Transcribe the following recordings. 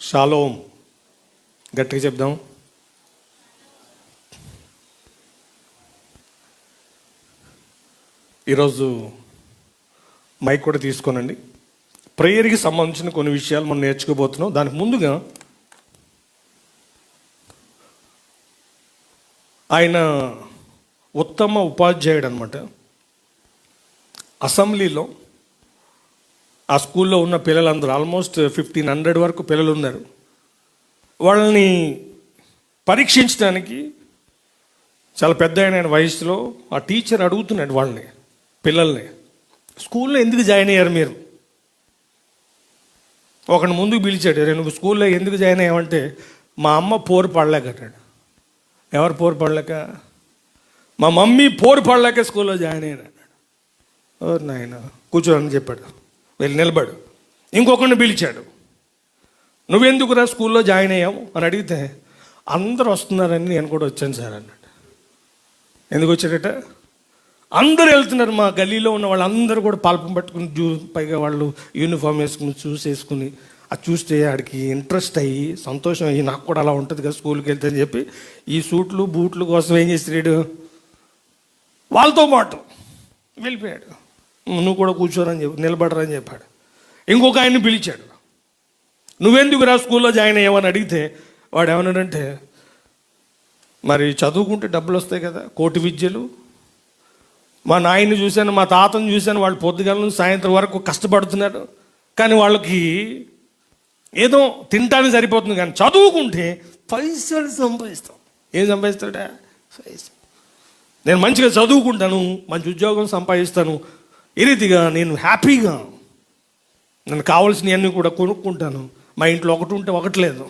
Shalom. గట్టిగా చెప్దాం. ఈరోజు మైక్ కూడా తీసుకోనండి. ప్రేయర్కి సంబంధించిన కొన్ని విషయాలు మనం నేర్చుకోబోతున్నాం. దానికి ముందుగా ఆయన ఉత్తమ ఉపాధ్యాయుడు అనమాట. అసెంబ్లీలో ఆ స్కూల్లో ఉన్న పిల్లలందరూ ఆల్మోస్ట్ 1500 వరకు పిల్లలు ఉన్నారు. వాళ్ళని పరీక్షించడానికి చాలా పెద్ద ఆయన వయసులో ఆ టీచర్ అడుగుతున్నాడు వాళ్ళని, పిల్లల్ని, స్కూల్లో ఎందుకు జాయిన్ అయ్యారు మీరు? ఒకని ముందుకు పిలిచాడు, నువ్వు స్కూల్లో ఎందుకు జాయిన్ అయ్యావంటే మా అమ్మ పోరు పడలేక అన్నాడు. ఎవరు పోరు పడలేక? మా మమ్మీ పోరు పడలేక స్కూల్లో జాయిన్ అయ్యాడు అన్నాడు. ఓ నాయన, కూర్చోని చెప్పాడు. వెళ్ళి నిలబడు. ఇంకొకరిని పిలిచాడు, నువ్వెందుకురా స్కూల్లో జాయిన్ అయ్యావు అని అడిగితే అందరూ వస్తున్నారని నేను కూడా వచ్చాను సార్ అన్నాడు. ఎందుకు వచ్చాడట? అందరూ వెళ్తున్నారు, మా గల్లీలో ఉన్న వాళ్ళందరూ కూడా పాల్పం పట్టుకుని పైగా వాళ్ళు యూనిఫామ్ వేసుకుని వేసుకుని అది చూస్తే ఆడికి ఇంట్రెస్ట్ అయ్యి సంతోషం అయ్యి నాకు కూడా అలా ఉంటుంది కదా స్కూల్కి వెళ్తే అని చెప్పి ఈ సూట్లు బూట్లు కోసం ఏం చేసాడు, వాళ్ళతో పాటు వెళ్ళిపోయాడు. నువ్వు కూడా కూర్చోరని చెప్పి నిలబడరని చెప్పాడు. ఇంకొక ఆయన్ని పిలిచాడు, నువ్వెందుకు రా స్కూల్లో జాయిన్ అయ్యావని అడిగితే వాడు ఏమన్నాడంటే, మరి చదువుకుంటే డబ్బులు వస్తాయి కదా, కోటి విద్యలు. మా నాయన్ని చూశాను, మా తాతను చూశాను, వాళ్ళు పొద్దుగాల సాయంత్రం వరకు కష్టపడుతున్నారు, కానీ వాళ్ళకి ఏదో తింటానికి సరిపోతుంది, కానీ చదువుకుంటే పైసలు సంపాదిస్తాం. ఏం సంపాదిస్తాడా? పైసలు. నేను మంచిగా చదువుకుంటాను, మంచి ఉద్యోగం సంపాదిస్తాను, ఈ రీతిగా నేను హ్యాపీగా నాకు కావాల్సినవన్నీ కూడా కొనుక్కుంటాను. మా ఇంట్లో ఒకటి ఉంటే ఒకటి లేదు.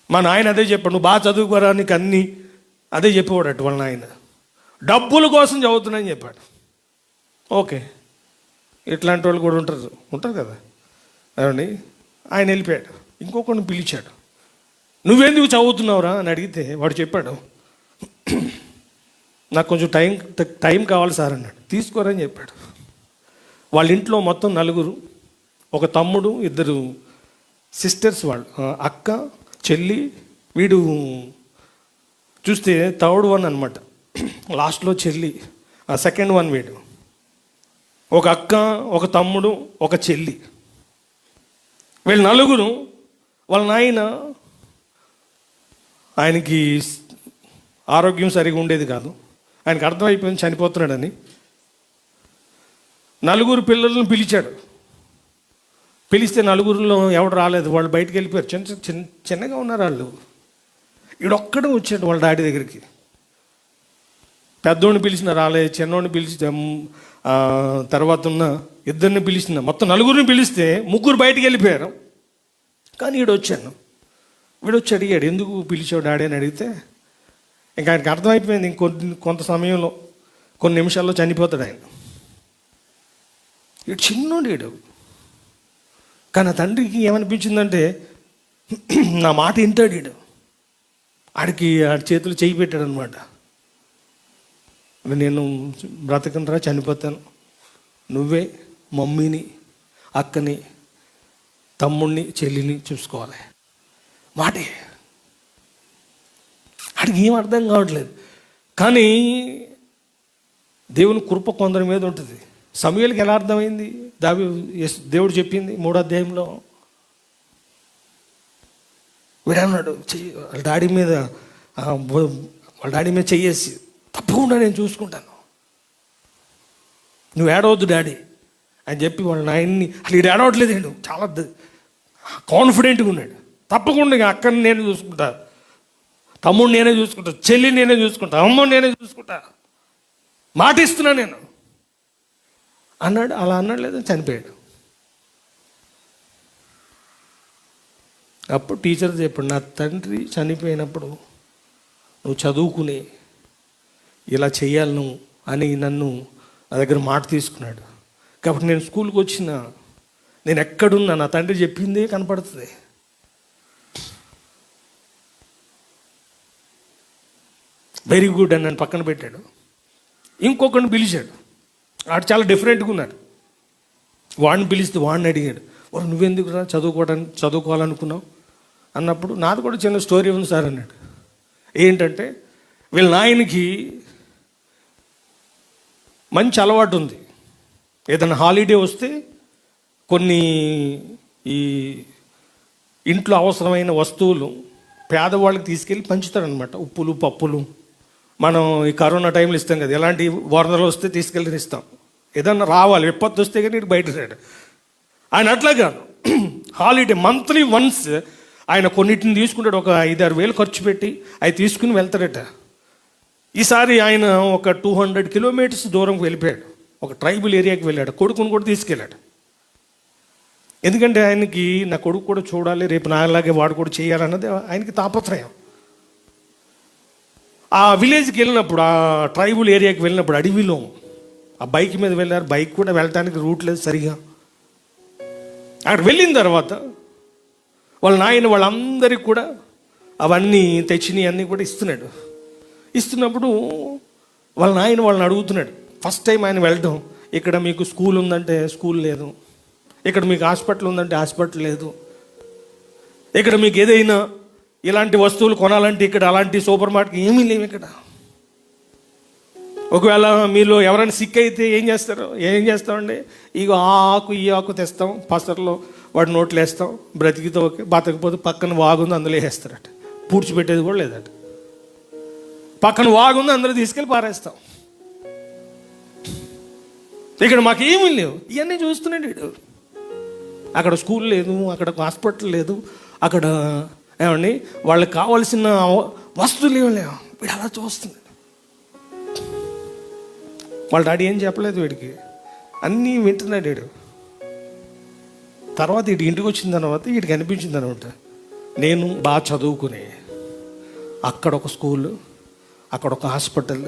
మా నాయన అదే చెప్పాడు, నువ్వు బాగా చదువుకోరా, నీకు అన్నీ అదే చెప్పేవాడు అటు వాళ్ళ నాయన. డబ్బుల కోసం చదువుతున్నాయని చెప్పాడు. ఓకే, ఇట్లాంటి వాళ్ళు కూడా ఉంటారు కదా అవండి. ఆయన వెళ్ళిపోయాడు. ఇంకొకరిని పిలిచాడు, నువ్వెందుకు చదువుతున్నావురా అని అడిగితే వాడు చెప్పాడు, నాకు కొంచెం టైం కావాలి సార్ అన్నాడు. తీసుకోరని చెప్పాడు. వాళ్ళ ఇంట్లో మొత్తం 4, ఒక తమ్ముడు, 2 సిస్టర్స్, వాళ్ళు అక్క చెల్లి, వీడు చూస్తే థర్డ్ వన్ అనమాట, లాస్ట్లో చెల్లి, సెకండ్ వన్ వీడు. ఒక అక్క, ఒక తమ్ముడు, ఒక చెల్లి, వీళ్ళు 4. వాళ్ళ నాయన ఆయనకి ఆరోగ్యం సరిగా ఉండేది కాదు. ఆయనకు అర్థమైపోయింది చనిపోతున్నాడని. 4 పిల్లలను పిలిచాడు. పిలిస్తే 4లో ఎవడు రాలేదు, వాళ్ళు బయటికి వెళ్ళిపోయారు. చిన్నగా ఉన్నారు వాళ్ళు. ఈడొక్కడే వచ్చాడు వాళ్ళ డాడీ దగ్గరికి. పెద్దోడిని పిలిచిన రాలేదు, చిన్నోడిని పిలిచి తర్వాత ఉన్న 2 పిలిచిన, మొత్తం 4 పిలిస్తే 3 బయటికి వెళ్ళిపోయారు. కానీ వీడు వచ్చి అడిగాడు, ఎందుకు పిలిచావు డాడీ అని అడిగితే ఇంకా ఆయనకు అర్థమైపోయింది, కొంత సమయంలో, కొన్ని నిమిషాల్లో చనిపోతాడు ఆయన. వీడు చిన్నోడు వీడు. కానీ ఆ తండ్రికి ఏమనిపించిందంటే, నా మాట వింటాడు వీడు. ఆడి చేతులు చేయి పెట్టాడు అనమాట. నేను బ్రతకనరా, చనిపోతాను, నువ్వే మమ్మీని, అక్కని, తమ్ముడిని, చెల్లిని చూసుకోవాలి. మాటే. ఆడికి ఏం అర్థం కావట్లేదు. కానీ దేవుని కృప కొందరి మీద ఉంటుంది. సమూయేలుకి ఎలా అర్థమైంది? దేవుడు చెప్పింది 3వ అధ్యాయంలో. వీడన్నాడు, వాళ్ళ డాడీ మీద చెయ్యేసి, తప్పకుండా నేను చూసుకుంటాను, నువ్వు ఏడవద్దు డాడీ అని చెప్పి వాళ్ళ నాయన్ని, అసలు వీడు ఏడవట్లేదు, చాలా కాన్ఫిడెంట్గా ఉన్నాడు. తప్పకుండా అక్కని నేను చూసుకుంటా, తమ్ముడు నేనే చూసుకుంటా, చెల్లి నేనే చూసుకుంటా, అమ్మ నేనే చూసుకుంటా, మాట ఇస్తున్నా నేను అన్నాడు. అలా అన్నాడు, లేదా చనిపోయాడు. అప్పుడు టీచర్ చెప్పాడు, నా తండ్రి చనిపోయినప్పుడు నువ్వు చదువుకుని ఇలా చెయ్యాలి నువ్వు అని నన్ను నా దగ్గర మాట తీసుకున్నాడు. కాబట్టి నేను స్కూల్కి వచ్చిన, నేను ఎక్కడున్నా నా తండ్రి చెప్పిందే కనపడుతుంది. వెరీ గుడ్ అని నన్ను పక్కన పెట్టాడు. ఇంకొకరిని పిలిచాడు, వాడు చాలా డిఫరెంట్గా ఉన్నాడు. వాడిని పిలిస్తే వాడిని అడిగాడు, నువ్వెందుకు రా చదువుకోవాలనుకున్నావు అన్నప్పుడు నాది కూడా చిన్న స్టోరీ ఉంది సార్ అన్నాడు. ఏంటంటే వీళ్ళ నాయనకి మంచి అలవాటు ఉంది. ఏదైనా హాలిడే వస్తే కొన్ని ఈ ఇంట్లో అవసరమైన వస్తువులు పేదవాళ్ళకి తీసుకెళ్ళి పంచుతారనమాట. ఉప్పులు, పప్పులు. మనం ఈ కరోనా టైంలో ఇస్తాం కదా, ఎలాంటి వరదలు వస్తే తీసుకెళ్ళి ఇస్తాం. ఏదన్నా రావాలి, విపత్తు వస్తే కానీ ఇటు బయట రాడు. ఆయన అట్లా కాదు, హాలిడే మంత్లీ వన్స్ ఆయన కొన్నిటిని తీసుకుంటాడు. ఒక 5-6 వేలు ఖర్చు పెట్టి అవి తీసుకుని వెళ్తాడట. ఈసారి ఆయన ఒక 200 కిలోమీటర్స్ దూరంకి వెళ్ళిపోయాడు. ఒక ట్రైబల్ ఏరియాకి వెళ్ళాడు. కొడుకుని కూడా తీసుకెళ్ళాడు. ఎందుకంటే ఆయనకి నా కొడుకు కూడా చూడాలి, రేపు నాలాగే వాడు కూడా చేయాలన్నది ఆయనకి తాపత్రయం. ఆ విలేజ్కి వెళ్ళినప్పుడు, ఆ ట్రైబల్ ఏరియాకి వెళ్ళినప్పుడు అడవిలో ఆ బైక్ మీద వెళ్ళారు. బైక్ కూడా వెళ్ళటానికి రూట్ లేదు సరిగా. అక్కడ వెళ్ళిన తర్వాత వాళ్ళ నాయన వాళ్ళందరికీ కూడా అవన్నీ తెచ్చినవి అన్నీ కూడా ఇస్తున్నాడు. ఇస్తున్నప్పుడు వాళ్ళ నాయన వాళ్ళని అడుగుతున్నాడు. ఫస్ట్ టైం ఆయన వెళ్ళడం, ఇక్కడ మీకు స్కూల్ ఉందంటే స్కూల్ లేదు, ఇక్కడ మీకు హాస్పిటల్ ఉందంటే హాస్పిటల్ లేదు, ఇక్కడ మీకు ఏదైనా ఇలాంటి వస్తువులు కొనాలంటే ఇక్కడ అలాంటి సూపర్ మార్కెట్ ఏమీ లేవు ఇక్కడ. ఒకవేళ మీలో ఎవరైనా సిక్ అయితే ఏం చేస్తామండి? ఇగో ఆ ఆకు ఈ ఆకు తెస్తాం, పసర్లో వాడి నోట్లు వేస్తాం, బ్రతికితో ఓకే, బతకపోతే పక్కన వాగుంది అందులో వేస్తారట. పూడ్చిపెట్టేది కూడా లేదట. పక్కన వాగుంది అందులో తీసుకెళ్ళి పారేస్తాం. ఇక్కడ మాకేమీ లేవు. ఇవన్నీ చూస్తున్నాడు వీడు. అక్కడ స్కూల్ లేదు, అక్కడ హాస్పిటల్ లేదు, అక్కడ ఏమండి వాళ్ళకి కావాల్సిన వస్తువులు ఏమి లేవు. వీడు అలా చూస్తున్నాడు. వాళ్ళ డాడీ ఏం చెప్పలేదు వీడికి, అన్నీ వింటున్నాడు వీడు. తర్వాత వీడి ఇంటికి వచ్చిన తర్వాత వీడికి అనిపించింది అనమాట, నేను బాగా చదువుకునే అక్కడ ఒక స్కూల్, అక్కడ ఒక హాస్పిటల్,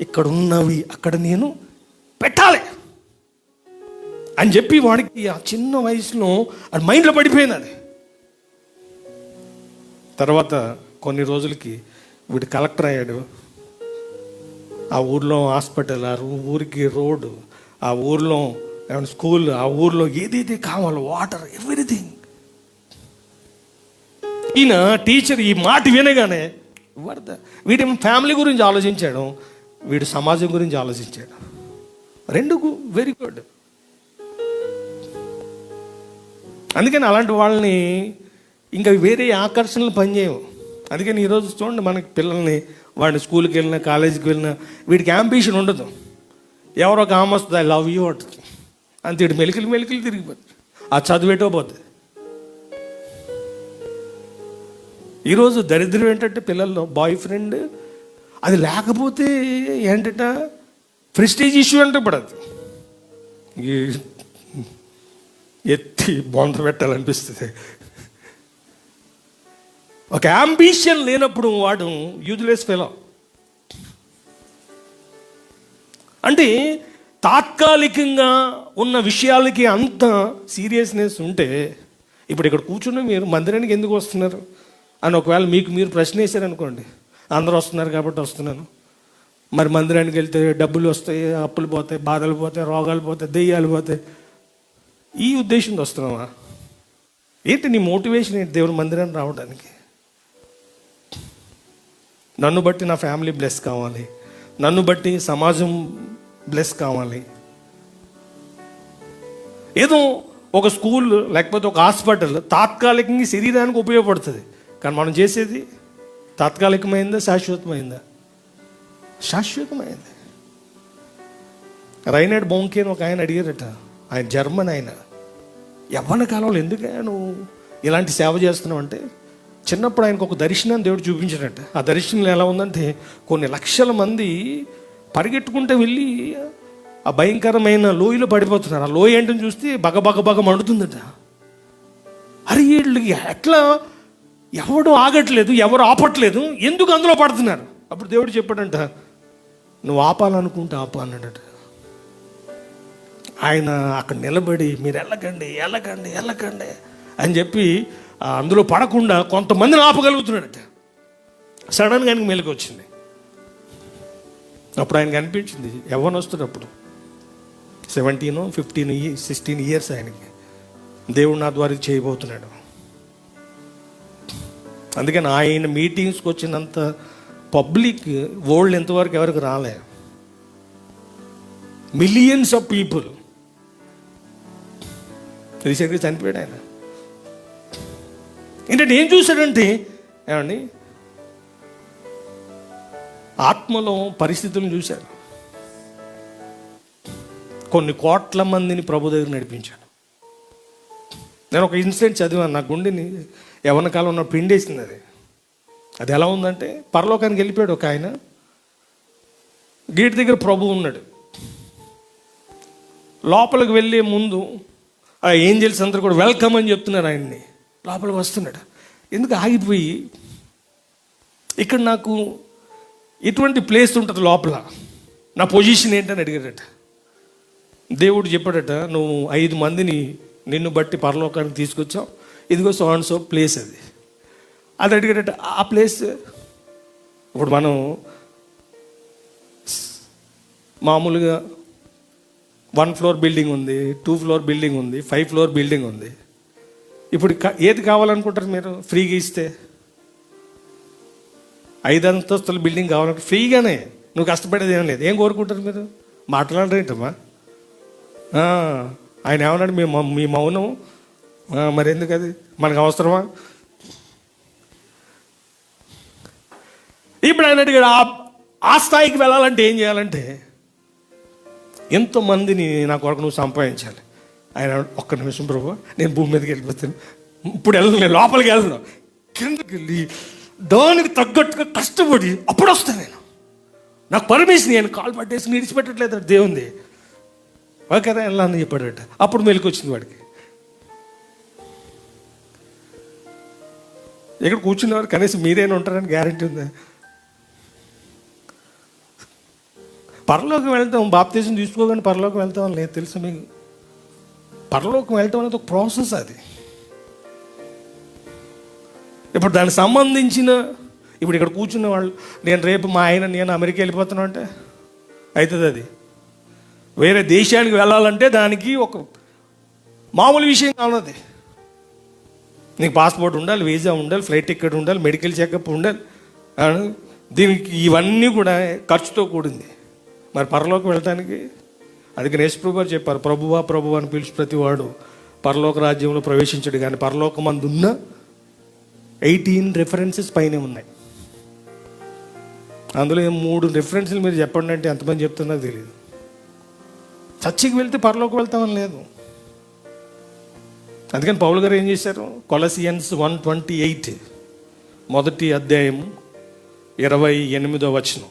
ఇక్కడ ఉన్నవి అక్కడ నేను పెట్టాలి అని చెప్పి వాడికి ఆ చిన్న వయసులో అది మైండ్లో పడిపోయింది. అది తర్వాత కొన్ని రోజులకి వీడు కలెక్టర్ అయ్యాడు. ఆ ఊర్లో హాస్పిటల్, ఆ ఊరికి రోడ్డు, ఆ ఊర్లో స్కూల్, ఆ ఊర్లో ఏదైతే కావాలో వాటర్, ఎవ్రీథింగ్. ఈయన టీచర్ ఈ మాట వినగానే వీడి ఫ్యామిలీ గురించి ఆలోచించాడు, వీడు సమాజం గురించి ఆలోచించాడు. రెండు వెరీ గుడ్. అందుకని అలాంటి వాళ్ళని ఇంకా వేరే ఆకర్షణలు పనిచేయవు. అందుకని ఈరోజు చూడండి, మనకి పిల్లల్ని వాడిని స్కూల్కి వెళ్ళినా కాలేజీకి వెళ్ళినా వీడికి యాంబిషన్ ఉండదు. ఎవరో ఒక ఆమె వస్తుంది, ఐ లవ్ యూ అంటుంది, అంతే. వీడు మెలికలు తిరిగిపోతుంది, ఆ చదువేటో పోతుంది. ఈరోజు దరిద్రం ఏంటంటే పిల్లల్లో బాయ్ ఫ్రెండ్ అది లేకపోతే ఏంటంటే ప్రెస్టీజ్ ఇష్యూ అంటే పడదు, ఎత్తి బొంద పెట్టాలనిపిస్తుంది. ఒక అంబిషన్ లేనప్పుడు వాడు యూజ్లెస్ ఫెలో. అంటే తాత్కాలికంగా ఉన్న విషయాలకి అంత సీరియస్నెస్ ఉంటే, ఇప్పుడు ఇక్కడ కూర్చుని మీరు మందిరానికి ఎందుకు వస్తున్నారు అని ఒకవేళ మీకు మీరు ప్రశ్న వేశారనుకోండి, అందరూ వస్తున్నారు కాబట్టి వస్తున్నాను. మరి మందిరానికి వెళ్తే డబ్బులు వస్తాయి, అప్పులు పోతాయి, బాధలు పోతాయి, రోగాలు పోతాయి, దెయ్యాలు పోతాయి, ఈ ఉద్దేశంతో వస్తున్నావా? ఏంటి నీ మోటివేషన్ ఏంటి దేవుని మందిరానికి రావడానికి? నన్ను బట్టి నా ఫ్యామిలీ బ్లెస్ కావాలి, నన్ను బట్టి సమాజం బ్లెస్ కావాలి. ఏదో ఒక స్కూల్ లేకపోతే ఒక హాస్పిటల్ తాత్కాలికంగా శరీరానికి ఉపయోగపడుతుంది, కానీ మనం చేసేది తాత్కాలికమైందా శాశ్వతమైందా? శాశ్వతమైంది. రైనాడ్ బౌంకే అని ఒక ఆయన అడిగారట, ఆయన జర్మన్ ఆయన, యవ్వన కాలంలో ఎందుకు నువ్వు ఇలాంటి సేవ చేస్తున్నావు అంటే, చిన్నప్పుడు ఆయనకు ఒక దర్శనాన్ని దేవుడు చూపించాడట. ఆ దర్శనం ఎలా ఉందంటే, కొన్ని లక్షల మంది పరిగెట్టుకుంటూ వెళ్ళి ఆ భయంకరమైన లోయలో పడిపోతున్నారు. ఆ లోయ ఏంటని చూస్తే బగ మండుతుందట. అరే వీళ్ళకి ఎట్లా, ఎవడు ఆగట్లేదు, ఎవరు ఆపట్లేదు, ఎందుకు అందులో పడుతున్నారు? అప్పుడు దేవుడు చెప్పాడంట, నువ్వు ఆపాలనుకుంటే ఆపు అన్నాడట. ఆయన అక్కడ నిలబడి మీరు వెళ్ళకండి అని చెప్పి అందులో పడకుండా కొంతమందిని ఆపగలుగుతున్నాడట. సడన్గా ఆయనకు మెలకు వచ్చింది. అప్పుడు ఆయనకు అనిపించింది, ఎవరు వస్తున్నప్పుడు 17, 15, 16 ఇయర్స్ ఆయనకి. దేవుడు నా ద్వారా ఇది చేయబోతున్నాడు. అందుకని ఆయన మీటింగ్స్కి వచ్చినంత పబ్లిక్ వరల్డ్ ఎంతవరకు ఎవరికి రాలే. Millions of people. రీసెంట్గా చనిపోయాడు ఆయన. ఏంటంటే ఏం చూశాడంటే, ఏమండి, ఆత్మలో పరిస్థితులను చూశారు. కొన్ని కోట్ల మందిని ప్రభు దగ్గర నడిపించాడు. నేను ఒక ఇన్సిడెంట్ చదివాను, నా గుండెని యవ్వన కాలం ఉన్న పిండేసింది అది. అది ఎలా ఉందంటే, పరలోకానికి వెళ్ళిపోయాడు ఒక ఆయన. గేట్ దగ్గర ప్రభు ఉన్నాడు. లోపలికి వెళ్ళే ముందు ఆ ఏంజెల్స్ అందరూ కూడా వెల్కమ్ అని చెప్తున్నారు ఆయన్ని. లోపలికి వస్తున్నాడు. ఎందుకు ఆగిపోయి, ఇక్కడ నాకు ఇటువంటి ప్లేస్ ఉంటుంది లోపల, నా పొజిషన్ ఏంటని అడిగాడట. దేవుడు చెప్పాడట, నువ్వు 5 మందిని నిన్ను బట్టి పరలోకానికి తీసుకొచ్చావు, ఇదిగో సో అండ్ సో ప్లేస్ అది అడిగాడట. ఆ ప్లేస్ ఇప్పుడు మనం మామూలుగా 1 ఫ్లోర్ బిల్డింగ్ ఉంది, 2 ఫ్లోర్ బిల్డింగ్ ఉంది, 5 ఫ్లోర్ బిల్డింగ్ ఉంది. ఇప్పుడు ఏది కావాలనుకుంటారు మీరు? ఫ్రీగా ఇస్తే 5 అంతస్తుల బిల్డింగ్ కావాలంటే ఫ్రీగానే, నువ్వు కష్టపడేది ఏం లేదు. ఏం కోరుకుంటారు మీరు? మాట్లాడరేంటమ్మా? ఆయన ఏమన్నాడు? మీ మౌనం మరి ఎందుకు? అది మనకు అవసరమా? ఇప్పుడు ఆయన అడిగాడు, ఆ స్థాయికి వెళ్ళాలంటే ఏం చేయాలంటే, ఎంతోమందిని నా కొరకు నువ్వు సంపాదించాలి. ఆయన ఒక్క నిమిషం ప్రభు, నేను భూమి మీదకి వెళ్ళిపోతాను, ఇప్పుడు వెళ్ళను, లోపలికి వెళ్తాను, కిందకి వెళ్ళి దానికి తగ్గట్టుగా కష్టపడి అప్పుడు వస్తాను నేను. నాకు పర్మిషన్, నేను కాలు పట్టేసి విడిచిపెట్టట్లేదు దేవుంది. ఓకేరా వెళ్ళాలని చెప్పాడట. అప్పుడు మెలకు వచ్చింది వాడికి. ఇక్కడ కూర్చున్నవారు కనీసం మీరైనా ఉంటారని గ్యారెంటీ ఉందా? పరలోకం వెళ్తాం, బాప్తిజం తీసుకోగానే పరలోకం వెళ్తాం అని లేదు, తెలుసు మీకు? పరలోకం వెళ్తాం అనేది ఒక ప్రాసెస్. అది ఇప్పుడు దానికి సంబంధించిన, ఇప్పుడు ఇక్కడ కూర్చున్న వాళ్ళు, నేను రేపు మా ఆయన నేను అమెరికా వెళ్ళిపోతున్నా అంటే అవుతుంది. అది వేరే దేశానికి వెళ్ళాలంటే దానికి ఒక మామూలు విషయం కావాలి. నీకు పాస్పోర్ట్ ఉండాలి, వీసా ఉండాలి, ఫ్లైట్ టికెట్ ఉండాలి, మెడికల్ చెకప్ ఉండాలి. దీనికి ఇవన్నీ కూడా ఖర్చుతో కూడింది. మరి పరలోకం వెళ్ళటానికి అందుకే యేసుప్రభు గారు చెప్పారు, ప్రభువా ప్రభువా అని పిలిచి ప్రతివాడు పరలోక రాజ్యంలో ప్రవేశించాడు. కానీ పరలోకమందున్న 18 రెఫరెన్సెస్ పైనే ఉన్నాయి. అందులో 3 రెఫరెన్స్లు మీరు చెప్పండి అంటే ఎంతమంది చెప్తున్నా తెలియదు. చర్చికి వెళ్తే పరలోకం వెళ్తామని లేదు. అందుకని పౌలు గారు ఏం చేశారు? కొలసియన్స్ 1:28 మొదటి అధ్యాయం 28వ వచనం.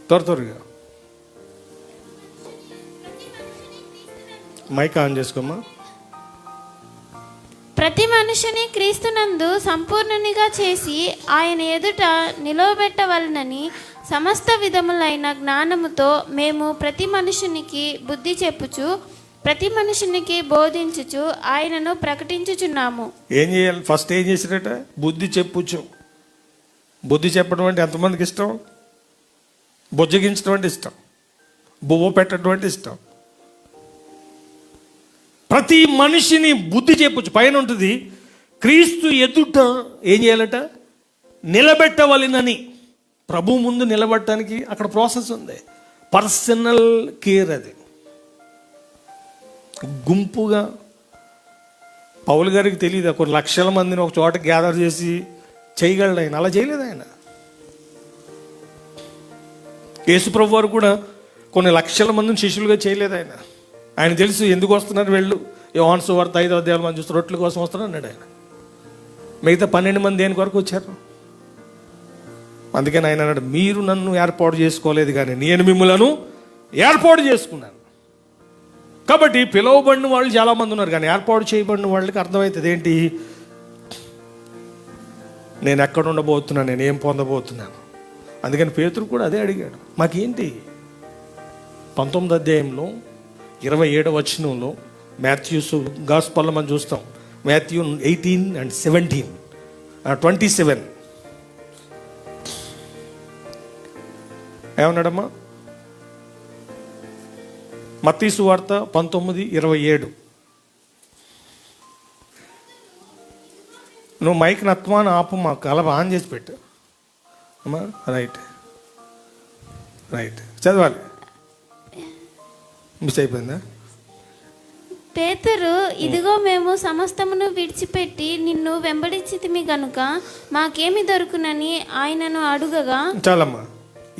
త్వరగా మైక్ ఆన్ చేసుకోమ్మా. ప్రతి మనుషుని క్రీస్తునందు సంపూర్ణునిగా చేసి ఆయన ఎదుట నిలవబెట్టవలనని సమస్త విధములైన జ్ఞానముతో మేము ప్రతి మనుషునికి బుద్ధి చెప్పుచు ప్రతి మనుషునికి బోధించుచు ఆయనను ప్రకటించుచున్నాము. ఏం చేయాలి? ఫస్ట్ ఏం చేసినట్ట? బుద్ధి చెప్పుచు. బుద్ధి చెప్పడం అంటే ఎంతమందికి ఇష్టం? బుజ్జగించడం అంటే ఇష్టం, బువ్వ పెట్టడం అంటే ఇష్టం. ప్రతి మనిషిని బుద్ధి చెప్పొచ్చు. పైన ఉంటుంది, క్రీస్తు ఎదుట ఏం చేయాలట? నిలబెట్టవలెనని. ప్రభు ముందు నిలబడటానికి అక్కడ ప్రాసెస్ ఉంది. Personal care. అది గుంపుగా పౌలు గారికి తెలియదు, కొన్ని లక్షల మందిని ఒక చోట గ్యాదర్ చేసి చేయగలడు ఆయన. అలా చేయలేదు ఆయన. యేసుప్రభు వారు కూడా కొన్ని లక్షల మందిని శిష్యులుగా చేయలేదు ఆయన. ఆయన తెలుసు ఎందుకు వస్తున్నారు వెళ్ళు. యోహాను సువార్త 5వ అధ్యాయం మనం చూస్తే రొట్టెల కోసం వస్తున్నారు అన్నాడు ఆయన. మిగతా 12 మంది దేని కొరకు వచ్చారు? అందుకని ఆయన అన్నాడు, మీరు నన్ను ఏర్పాటు చేసుకోలేదు కానీ నేను మిమ్మలను ఏర్పాటు చేసుకున్నాను. కాబట్టి పిలువబడిన వాళ్ళు చాలామంది ఉన్నారు, కానీ ఏర్పాటు చేయబడిన వాళ్ళకి అర్థమవుతుంది ఏంటి, నేను ఎక్కడ ఉండబోతున్నాను, నేను ఏం పొందబోతున్నాను. అందుకని పేతురు కూడా అదే అడిగాడు, మాకేంటి? 19వ అధ్యాయంలో 27వ వచనంలో మాథ్యూస్ గాస్పల్లో మనం చూస్తాం. Matthew 18 and 17, 27 ఏమన్నాడమ్మా? మత్తయి సువార్త 19:27. నువ్వు మైక్ నత్వాన్ని ఆపు, మా కలప ఆన్ చేసి పెట్టు అమ్మా. రైట్ చదవాలి. మిస్ అయిపోయిందా? పేతురు, ఇదిగో మేము సమస్తమును విడిచిపెట్టి నిన్ను వెంబడించితిమి గనుక మాకేమి దొరుకునని ఆయనను అడుగగా, చాలమ్మా,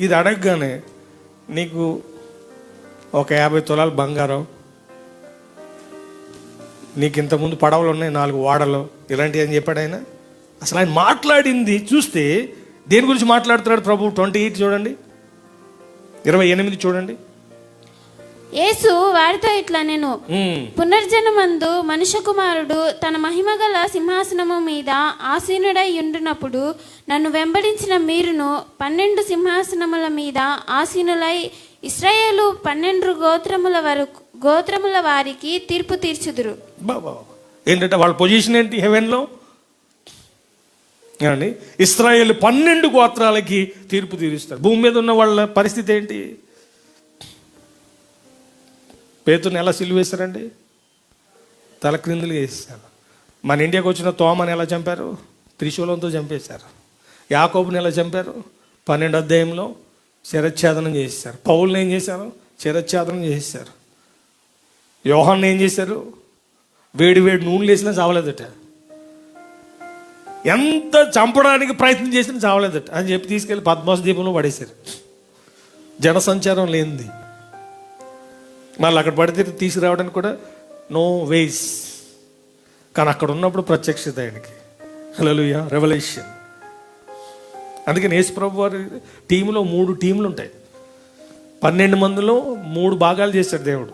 ఇది అడగగానే నీకు ఒక 50 తులాలు బంగారం, నీకు ఇంతకుముందు పడవలు ఉన్నాయి, 4 ఓడలు, ఇలాంటివి అని చెప్పాడు ఆయన. అసలు ఆయన మాట్లాడింది చూస్తే దేని గురించి మాట్లాడుతున్నాడు ప్రభు? 28 చూడండి, 28 చూడండి. యేసు వారితో ఇట్లా, నేను పునర్జనమందు మనుష్య కుమారుడు తన మహిమగల సింహాసనము మీద ఆసీనుడై ఉండునప్పుడు నన్ను వెంబడించిన మీరును 12 సింహాసనముల మీద ఆసీనులై ఇశ్రాయేలు 12 గోత్రముల వారికి తీర్పు తీర్చుదురు. ఏంటంటే వాళ్ళ పొజిషన్ ఏంటి హెవెన్లో? ఏమండి, ఇశ్రాయేలు 12 గోత్రాలకి తీర్పు తీరుస్తారు. భూమి మీద ఉన్న వాళ్ళ పరిస్థితి ఏంటి? పేతురుని ఎలా సిలువేశారండి? తల క్రిందులుగా వేసేసారు. మన ఇండియాకి వచ్చిన తోమని ఎలా చంపారు? త్రిశూలంతో చంపేశారు. యాకోబుని ఎలా చంపారు? 12 అధ్యాయంలో శిరచ్ఛేదనం చేసేసారు. పౌల్ని ఏం చేశారు? శిరచ్ఛేదనం చేసేసారు. యోహాన్ని ఏం చేశారు? వేడి నూనెలు వేసినా చావలేదట. ఎంత చంపడానికి ప్రయత్నం చేసినా చావలేదట అని చెప్పి తీసుకెళ్ళి పద్మాస దీపంలో పడేశారు. జనసంచారం లేనిది. మళ్ళీ అక్కడ పడితే తీసుకురావడానికి కూడా నో వేస్. కానీ అక్కడ ఉన్నప్పుడు ప్రత్యక్షత ఆయనకి. హల్లెలూయా, రెవల్యూషన్. అందుకని యేసు ప్రభు వారి టీంలో 3 టీంలు ఉంటాయి. 12 మందిలో 3 భాగాలు చేశాడు దేవుడు.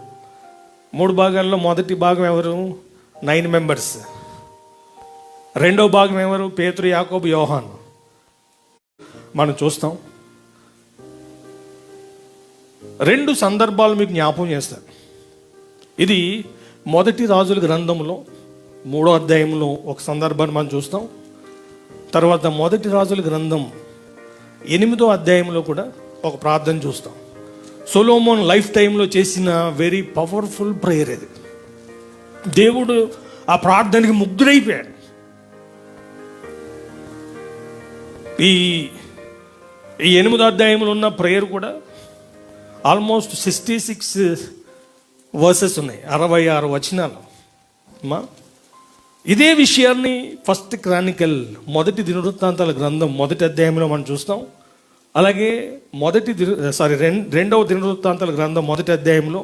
3 భాగాల్లో మొదటి భాగం ఎవరు? 9 మెంబర్స్. రెండో భాగం ఎవరు? పేతురు, యాకోబు, యోహాను. మనం చూస్తాం 2 సందర్భాలు మీకు జ్ఞాపకం చేస్తారు. ఇది మొదటి రాజుల గ్రంథంలో 3వ అధ్యాయంలో ఒక సందర్భాన్ని మనం చూస్తాం. తర్వాత మొదటి రాజుల గ్రంథం 8వ అధ్యాయంలో కూడా ఒక ప్రార్థన చూస్తాం. సొలొమోన్ లైఫ్ టైంలో చేసిన వెరీ పవర్ఫుల్ ప్రేయర్ ఇది. దేవుడు ఆ ప్రార్థనకి ముగ్ధుడైపోయాడు. ఈ 8వ అధ్యాయంలో ఉన్న ప్రేయర్ కూడా ఆల్మోస్ట్ 66 వర్సెస్ ఉన్నాయి, 66 వచనాలు. ఇదే విషయాన్ని ఫస్ట్ క్రానికల్, మొదటి దినవృత్తాంతాల గ్రంథం 1వ అధ్యాయంలో మనం చూస్తాం. అలాగే రెండవ దినవృత్తాంతాల గ్రంథం 1వ అధ్యాయంలో,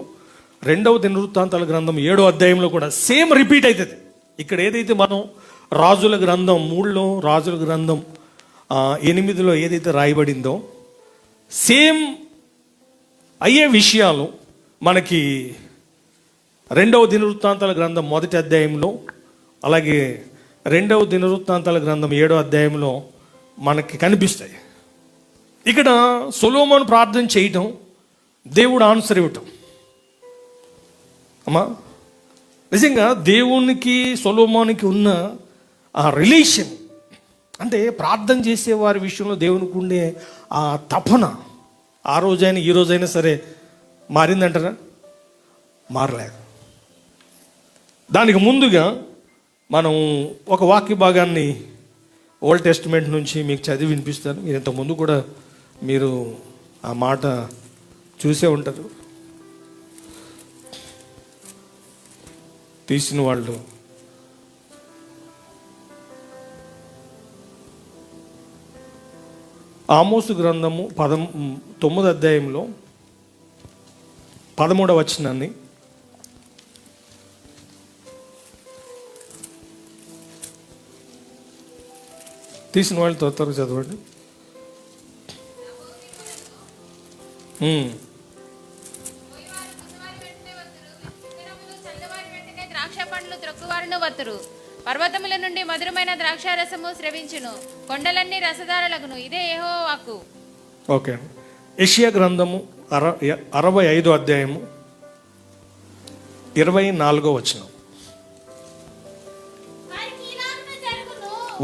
2వ దినవృత్తాంతాల గ్రంథం 7వ అధ్యాయంలో కూడా సేమ్ రిపీట్ అవుతుంది. ఇక్కడ ఏదైతే మనం రాజుల గ్రంథం 3లో, రాజుల గ్రంథం 8లో ఏదైతే రాయబడిందో సేమ్ అయ్యే విషయాలు మనకి 2వ దినవృత్తాంతాల గ్రంథం 1వ అధ్యాయంలో, అలాగే 2వ దినవృత్తాంతాల గ్రంథం 7వ అధ్యాయంలో మనకి కనిపిస్తాయి. ఇక్కడ సొలొమోను ప్రార్థన చేయటం, దేవుడు ఆన్సర్ ఇవ్వటం. అమ్మా, నిజంగా దేవునికి సొలొమోనుకి ఉన్న ఆ రిలేషన్, అంటే ప్రార్థన చేసే వారి విషయంలో దేవునికి ఉండే ఆ తపన ఆ రోజైనా ఈ రోజైనా సరే మారిందంటారా? మారలేదు. దానికి ముందుగా మనం ఒక వాక్య భాగాన్ని ఓల్డ్ టెస్టిమెంట్ నుంచి మీకు చదివి వినిపిస్తాను. మీరు ఇంతకుముందు కూడా మీరు ఆ మాట చూసే ఉంటారు. తీసిన వాళ్ళు ఆమోసు గ్రంథము 9వ అధ్యాయంలో 13వ వచనాన్ని తీసిన వాళ్ళు త్వరగా చదవండి. ద్రాక్ష పండ్లు త్రొక్కువారును వత్తురు. పర్వతముల నుండి మధురమైన ద్రాక్షారసము స్రవించును. కొండలన్నీ రసదారలగును. ఇదే యెహోవా వాక్కు. ఓకే. యెషయా గ్రంథము 65వ అధ్యాయము 24వ వచనం.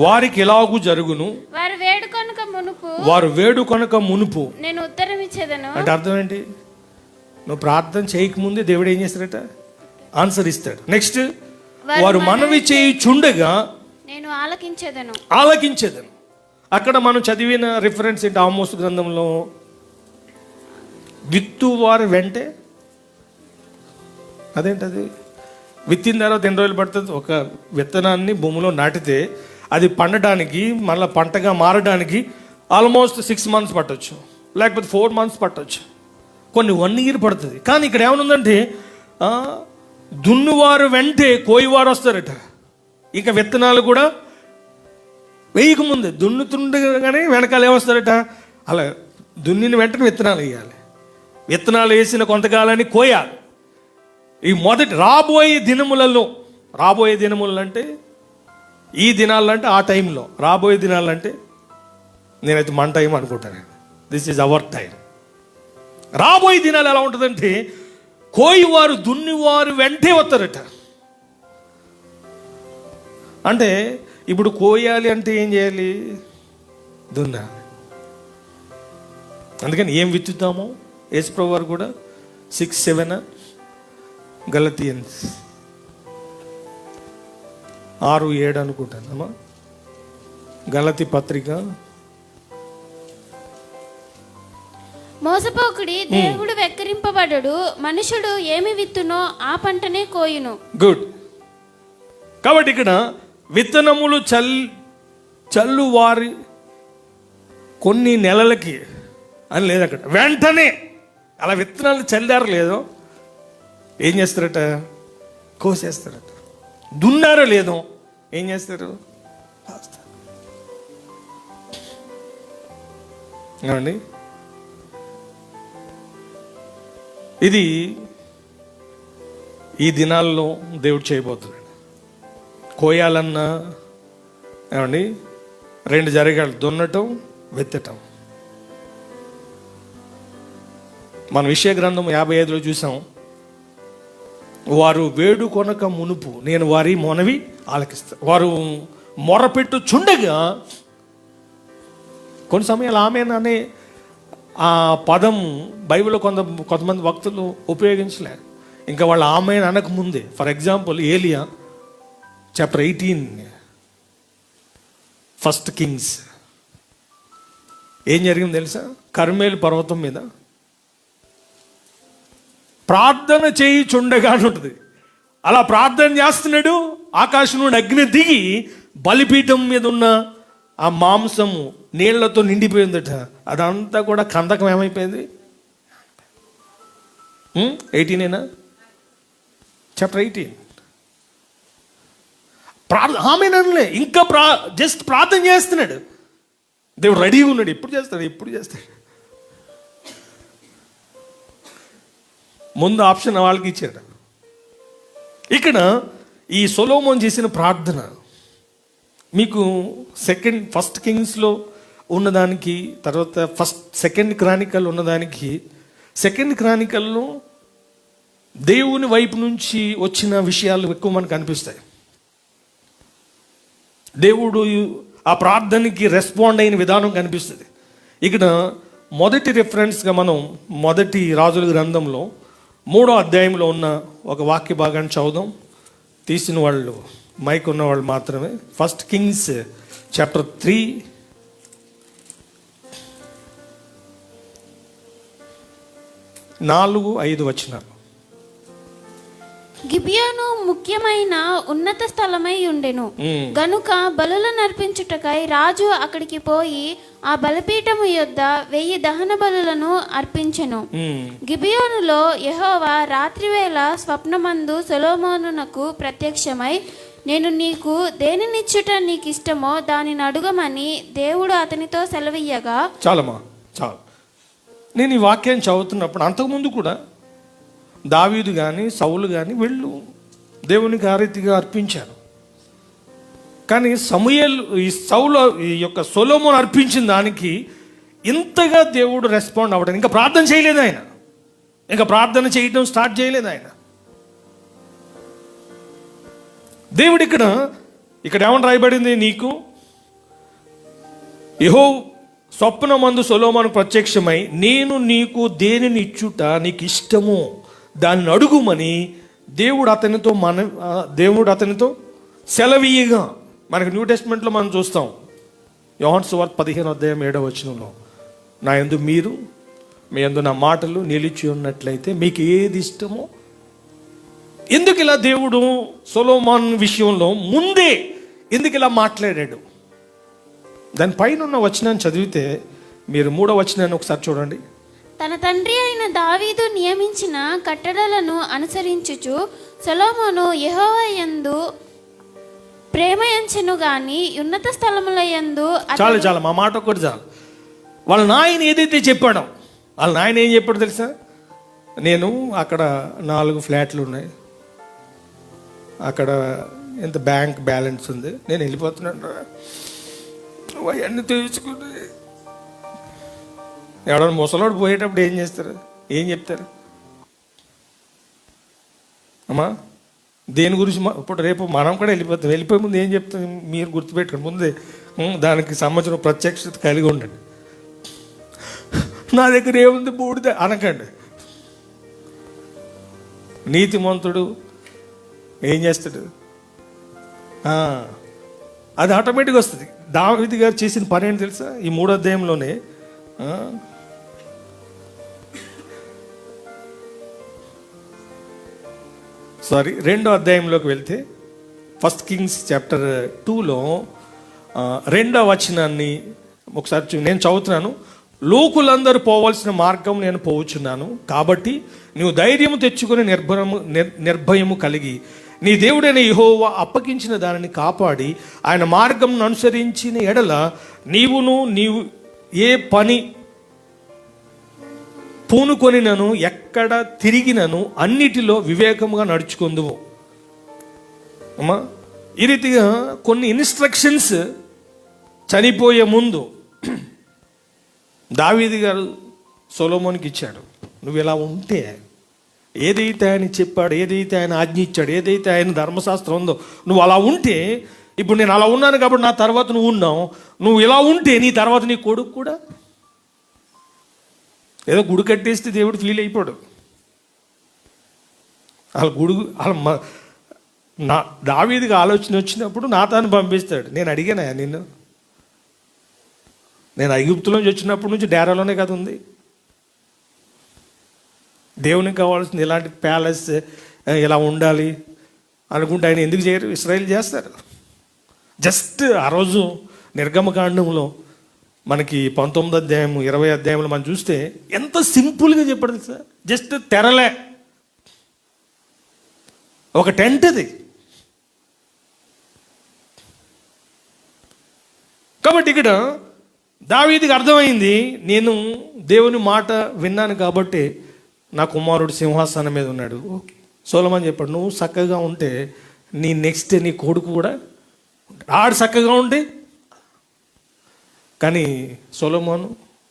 వారికి ఎలాగూ జరుగును, వారు వేడుకొనక మునుపు నేను ఉత్తరం ఇచ్చేదను. అంటే అర్థం ఏంటి? నువ్వు ప్రార్థన చేయకముందే దేవుడు ఏం చేస్తాడట? ఆన్సర్ ఇస్తాడు. నెక్స్ట్, వారు మనవి చేయుచుండగా నేను ఆలకించేదను. అక్కడ మనం చదివిన రిఫరెన్స్ ఏంటి? ఆమోస్ గ్రంథంలో విత్తువారు వెంటే, అదేంటది? విత్తిన తర్వాత ఎన్ని రోజులు పడుతుంది? ఒక విత్తనాన్ని భూమిలో నాటితే అది పండడానికి, మళ్ళీ పంటగా మారడానికి ఆల్మోస్ట్ 6 months పట్టవచ్చు, లేకపోతే 4 months పట్టవచ్చు, కొన్ని 1 year పడుతుంది. కానీ ఇక్కడ ఏమనుందంటే దున్నువారు వెంటే కోయివారు వస్తారట. ఇక విత్తనాలు కూడా వేయకముందే దున్నుతుండగానే వెనకాల ఏమొస్తారట? అలా దున్నిన వెంటనే విత్తనాలు వేయాలి. విత్తనాలు వేసిన కొంతకాలాన్ని కోయాలి. ఈ మొదటి రాబోయే దినములలో అంటే ఈ దినాలంటే ఆ టైంలో, రాబోయే దినాలంటే నేనైతే మన టైం అనుకుంటాను. This is our time. రాబోయే దినాలు ఎలా ఉంటుందంటే కోయివారు దున్నివారు వెంటే వస్తారట. అంటే ఇప్పుడు కోయాలి అంటే ఏం చేయాలి? దున్నాలి. అందుకని ఏం విత్తుతామో యేసుప్రభు వారు కూడా 6-7 గలతీయన్స్ 6-7 అనుకుంటానమ్మా. గలతీ పత్రిక. మోసపోకుడి, దేవుడు వెక్కిరింపబడడు. మనుషుడు ఏమి విత్తునో ఆ పంటనే కోయును. గుడ్. కాబట్టి ఇక్కడ విత్తనములు చల్లు వారి కొన్ని నెలలకి అని లేదు, అక్కడ వెంటనే అలా విత్తనాలు చల్లారు లేదో ఏం చేస్తారట? కోసేస్తారట. దున్నారో లేదో ఏం చేస్తారు? ఏమండి? ఇది ఈ దినాల్లో దేవుడు చేయబోతున్నాడు. కోయాలన్నా ఏమండి 2 జరగాలి, దున్నటం, విత్తటం. మన విషయ గ్రంథం 55లో చూసాం, వారు వేడుకొనక మునుపు నేను వారి మొనవి ఆలకిస్తాను. వారు మొరపెట్టుచుండగా, కొన్ని సమయాలు ఆమెన్ అనే ఆ పదం బైబిల్లో కొంతమంది భక్తులు ఉపయోగించలే. ఇంకా వాళ్ళు ఆమెన్ అనక ముందే, ఫర్ ఎగ్జాంపుల్ ఏలియా చాప్టర్ 18 1 Kings ఏం జరిగింది తెలుసా? కర్మేలు పర్వతం మీద ప్రార్థన చేయుచుండగా అని ఉంటుంది. అలా ప్రార్థన చేస్తున్నాడు, ఆకాశం నుండి అగ్ని దిగి బలిపీఠం మీద ఉన్న ఆ మాంసము నీళ్లతో నిండిపోయిందట. అదంతా కూడా కందకం ఏమైపోయింది? 18 చాప్టర్ 18. ఆమెనలే ఇంకా జస్ట్ ప్రార్థన చేస్తున్నాడు. దేవుడు రెడీగా ఉన్నాడు. ఎప్పుడు చేస్తాడు. ముందు ఆప్షన్ వాళ్ళకి ఇచ్చాడు. ఇక్కడ ఈ సొలొమోన్ చేసిన ప్రార్థన మీకు 1 Kingsలో ఉన్నదానికి, తర్వాత 2 Chronicle ఉన్నదానికి, 2 Chronicleలో దేవుని వైపు నుంచి వచ్చిన విషయాలు ఎక్కువ మనకు అనిపిస్తాయి. దేవుడు ఆ ప్రార్థనకి రెస్పాండ్ అయిన విధానం కనిపిస్తుంది. ఇక్కడ మొదటి రిఫరెన్స్గా మనం 1 రాజుల గ్రంథంలో 3వ అధ్యాయంలో ఉన్న ఒక వాక్య భాగాన్ని చదువుదాం. తీసిన వాళ్ళు, మైక్ ఉన్న వాళ్ళు మాత్రమే. 1 Kings చాప్టర్ 3 4-5 వచనాలు. గిబియోను ముఖ్యమైన ఉన్నత స్థలమై ఉండెను గనుక బలుల నర్పించుటకై రాజు అక్కడికి పోయి ఆ బలిపీఠము యొద్ద 1000 దహన బలులను అర్పించెను. గిబియోనులో యెహోవా రాత్రివేళ స్వప్నమందు సొలొమోనునకు ప్రత్యక్షమై, నేను నీకు దేనినిచ్చుట నీకు ఇష్టమో దానిని అడుగమని దేవుడు అతనితో సెలవియ్యగా. చాలు. నేను ఈ వాక్యాన్ని చదువుతున్నప్పుడు అంతకుముందు కూడా దావీదు కానీ సౌలు కానీ వీళ్ళు దేవునికి ఆ రీతిగా అర్పించారు. కానీ ఈ యొక్క సొలొమోను అర్పించిన దానికి ఇంతగా దేవుడు రెస్పాండ్ అవ్వడం, ఇంకా ప్రార్థన చేయలేదు ఆయన. ఇంకా ప్రార్థన చేయడం స్టార్ట్ చేయలేదు ఆయన. దేవుడు ఇక్కడ ఏమని రాయబడింది? నీకు స్వప్నమందు సొలొమోను ప్రత్యక్షమై, నేను నీకు దేనిని ఇచ్చుట నీకు ఇష్టమో దాన్ని అడుగుమని దేవుడు అతనితో సెలవీయగా. మనకి న్యూ టెస్ట్మెంట్లో మనం చూస్తాం, యోహాను సువార్త 15:7 నా యందు మీరు, మీ యందు నా మాటలు నిలిచి ఉన్నట్లయితే మీకు ఏది ఇష్టమో. ఎందుకు ఇలా దేవుడు సొలొమోను విషయంలో ముందే ఎందుకు ఇలా మాట్లాడాడు? దానిపైన ఉన్న వచనాన్ని చదివితే మీరు 3వ వచనాన్ని ఒకసారి చూడండి. తన తండ్రి అయిన దావీదు నియమించిన కట్టడలను అనుసరించుచు సొలొమోను యెహోవా యందు ప్రేమ ఎంచెను గాని ఉన్నత స్థలముల యందు చాలా మా మాట ఒకటి చాలు. వాళ్ళ నాయన ఏదైతే చెప్పాడో, వాళ్ళ నాయన ఏం చెప్పాడో తెలుసా? నేను అక్కడ 4 ఫ్లాట్లు ఉన్నాయి, అక్కడ ఎంత బ్యాంక్ బ్యాలెన్స్ ఉంది, నేను వెళ్ళిపోతున్నాను అవన్నీ తెలుసుకుని. ఎవడన్నా ముసలోడు పోయేటప్పుడు ఏం చేస్తారు, ఏం చెప్తారు? అమ్మా దేని గురించి ఇప్పుడు రేపు మనం కూడా వెళ్ళిపోతాం, వెళ్ళిపోయే ముందు ఏం చెప్తాం మీరు గుర్తుపెట్టుకోండి. ముందే దానికి సంబంధించిన ప్రత్యక్షత కలిగి ఉండండి. నా దగ్గర ఏముంది బూడిద అనకండి. నీతిమంతుడు ఏం చేస్తాడు? అది ఆటోమేటిక్గా వస్తుంది. దావీదు గారు చేసిన పని ఏంటి తెలుసా? ఈ 3వ అధ్యాయంలోనే 2వ అధ్యాయంలోకి వెళ్తే 1 Kings chapter 2లో 2వ వచనాన్ని ఒకసారి నేను చదువుతున్నాను. లోకులందరూ పోవలసిన మార్గం నేను పోవచ్చున్నాను, కాబట్టి నువ్వు ధైర్యము తెచ్చుకొని నిర్భయము కలిగి నీ దేవుడైన యెహోవా అప్పగించిన దానిని కాపాడి ఆయన మార్గం అనుసరించిన ఎడల నీవు ఏ పని పూనుకొనినను ఎక్కడ తిరిగినను అన్నిటిలో వివేకముగా నడుచుకుందువు. అమ్మా ఈ రీతిగా కొన్ని ఇన్స్ట్రక్షన్స్ చనిపోయే ముందు దావీదు గారు సొలొమోనుకి ఇచ్చాడు. నువ్వు ఇలా ఉంటే, ఏదైతే ఆయన చెప్పాడు, ఏదైతే ఆయన ఆజ్ఞ ఇచ్చాడు, ఏదైతే ఆయన ధర్మశాస్త్రం ఉందో నువ్వు అలా ఉంటే, ఇప్పుడు నేను అలా ఉన్నాను కాబట్టి నా తర్వాత నువ్వు ఉన్నావు, నువ్వు ఇలా ఉంటే నీ తర్వాత నీ కొడుకు కూడా ఏదో గుడి కట్టేస్తే దేవుడు ఫీల్ అయిపోడు. నా దావీదుకి ఆలోచన వచ్చినప్పుడు నాతాను పంపిస్తాడు. నేను అడిగానా నిన్ను? నేను ఐగుప్తులోంచి వచ్చినప్పటి నుంచి డేరాలోనే కదా ఉంది. దేవునికి కావాల్సింది ఇలాంటి ప్యాలెస్ ఇలా ఉండాలి అనుకుంటే ఆయన ఎందుకు చేయరు? ఇశ్రాయేల్ చేస్తారు. జస్ట్ ఆ రోజు నిర్గమకాండంలో మనకి 19వ అధ్యాయం 20వ అధ్యాయంలో మనం చూస్తే ఎంత సింపుల్గా చెప్పాడు సార్. జస్ట్ తెరలే, ఒక టెంట్ అది. కాబట్టి ఇక్కడ దావీదుకి అర్థమైంది, నేను దేవుని మాట విన్నాను కాబట్టి నా కుమారుడు సింహాసనం మీద ఉన్నాడు. ఓకే, సొలొమోను చెప్పాడు, నువ్వు చక్కగా ఉంటే నీ నెక్స్ట్ నీ కొడుకు కూడా ఆడు చక్కగా ఉంటే. కానీ సొలొమోను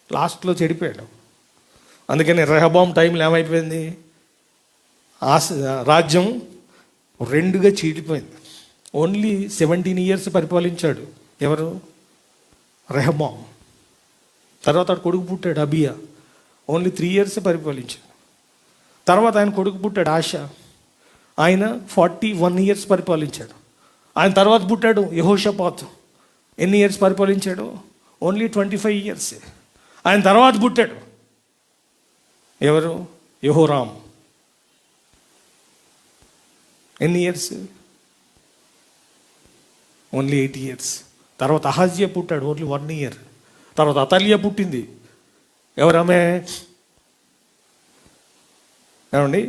లాస్ట్లో చెడిపోయాడు. అందుకని రెహబాం టైంలో ఏమైపోయింది? రాజ్యం 2గా చీలిపోయింది. ఓన్లీ 17 years పరిపాలించాడు. ఎవరు? రెహబాం. తర్వాత ఆడు కొడుకు పుట్టాడు అబియా, ఓన్లీ 3 years పరిపాలించాడు. తర్వాత ఆయన కొడుకు పుట్టాడు ఆషా, ఆయన 41 years పరిపాలించాడు. ఆయన తర్వాత పుట్టాడు యెహోషాపాతు, ఎన్ని ఇయర్స్ పరిపాలించాడు? Only 25 years. ఆయన తర్వాత పుట్టాడు ఎవరు? యెహోరాం, ఎన్ని ఇయర్స్? Only 8 years. తర్వాత అహాజ్యా పుట్టాడు, ఓన్లీ 1 year. తర్వాత అతల్యా పుట్టింది. ఎవరామె? ఏమండి,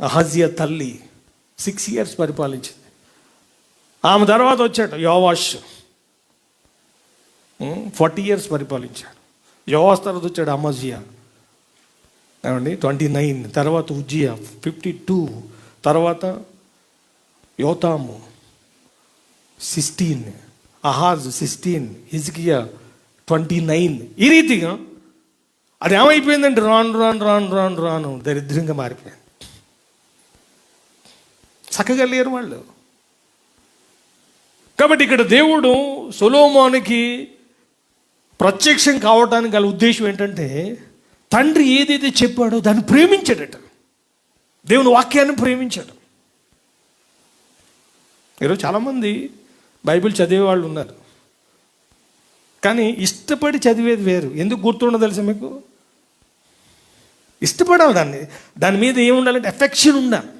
అహాజ్యా తల్లి 6 years పరిపాలించింది. ఆమె తర్వాత వచ్చాడు యోవాష్, 40 years పరిపాలించాడు. యోవాష్ తర్వాత వచ్చాడు అమజ్యా, ఏమండి 29. తర్వాత ఉజ్జియా 52. తర్వాత యోతాము 16, అహాజ్ 16, హిజ్కియా 29. ఈ రీతిగా అది ఏమైపోయిందంటే రాను దరిద్రంగా మారిపోయింది. చక్కగా లేరు వాళ్ళు. కాబట్టి ఇక్కడ దేవుడు సొలొమోనుకి ప్రత్యక్షం కావటానికి గల ఉద్దేశం ఏంటంటే తండ్రి ఏదైతే చెప్పాడో దాన్ని ప్రేమించాడట. దేవుని వాక్యాన్ని ప్రేమించాడు. ఈరోజు చాలామంది బైబిల్ చదివే వాళ్ళు ఉన్నారు, కానీ ఇష్టపడి చదివేది వేరు. ఎందుకు గుర్తుండదు తెలుసా మీకు? ఇష్టపడాలి, దాని మీద ఏముండాలంటే ఎఫెక్షన్ ఉండాలి.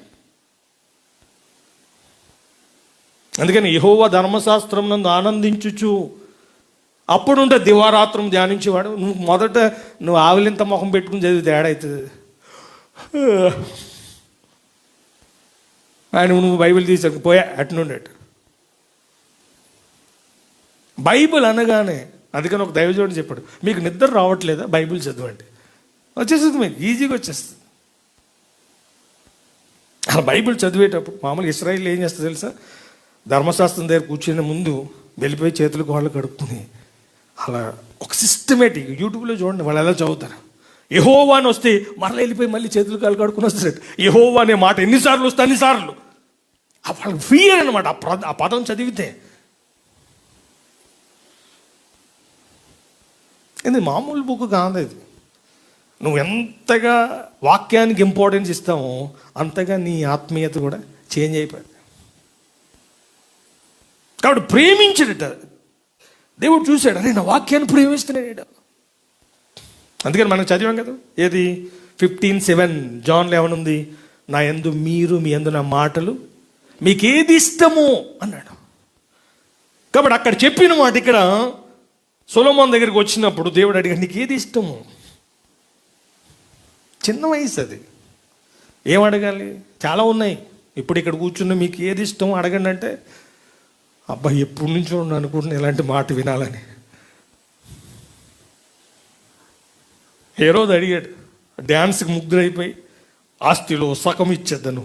అందుకని యెహోవా ధర్మశాస్త్రం నందు ఆనందించుచు అప్పుడు ఉంటే దివారాత్రం ధ్యానించేవాడు. నువ్వు ఆవిలింత ముఖం పెట్టుకుని చదివి తేడా అవుతుంది. ఆయన నువ్వు బైబిల్ తీసాక పోయా అట్నుండేట. బైబిల్ అనగానే అందుకని ఒక దైవజనుడు చెప్పాడు, మీకు నిద్ర రావట్లేదా బైబిల్ చదవండి, వచ్చేస్తుంది, మీకు ఈజీగా వచ్చేస్తుంది. అలా బైబిల్ చదివేటప్పుడు మామూలుగా ఇశ్రాయేల్ ఏం చేస్తుంది తెలుసా? ధర్మశాస్త్రం దగ్గర కూర్చునే ముందు వెళ్ళిపోయి చేతులు కాళ్ళు కడుక్కుని అలా ఒక సిస్టమేటిక్, యూట్యూబ్లో చూడండి వాళ్ళు ఎలా చదువుతారు. యెహోవా అని వస్తే మరలా వెళ్ళిపోయి మళ్ళీ చేతులు కాళ్ళు కడుక్కుని వస్తారు. యెహోవా అనే మాట ఎన్నిసార్లు వస్తే అన్నిసార్లు వాళ్ళకి ఫియర్ అనమాట ఆ పదం చదివితే. ఇది మామూలు బుక్ కాదు. ఇది నువ్వు ఎంతగా వాక్యానికి ఇంపార్టెన్స్ ఇస్తావో అంతగా నీ ఆత్మీయత కూడా చేంజ్ అయిపోయింది. కాబట్టి ప్రేమించడట దేవుడు. చూశాడు, అరే నా వాక్యాన్ని ప్రేమిస్తున్నాడు. అందుకని మనం చదివాం కదా, ఏది 15:7 జాన్లో ఏమనుంది? నా యందు మీరు, మీ యందు నా మాటలు, మీకు ఏది ఇష్టమో అన్నాడు. కాబట్టి అక్కడ చెప్పిన మాట ఇక్కడ సొలొమోను దగ్గరికి వచ్చినప్పుడు దేవుడు అడిగాడు, నీకు ఏది ఇష్టము? చిన్న వయసు అది, ఏం అడగాలి? చాలా ఉన్నాయి. ఇప్పుడు ఇక్కడ కూర్చున్న మీకు ఏది ఇష్టమో అడగండి అంటే, అబ్బా ఎప్పటి నుంచో అనుకుంటున్నా ఇలాంటి మాట వినాలని. హేరోదు అడిగాడు, డ్యాన్స్కి ముగ్ధులైపోయి ఆస్తిలో సగం ఇచ్చేద్దను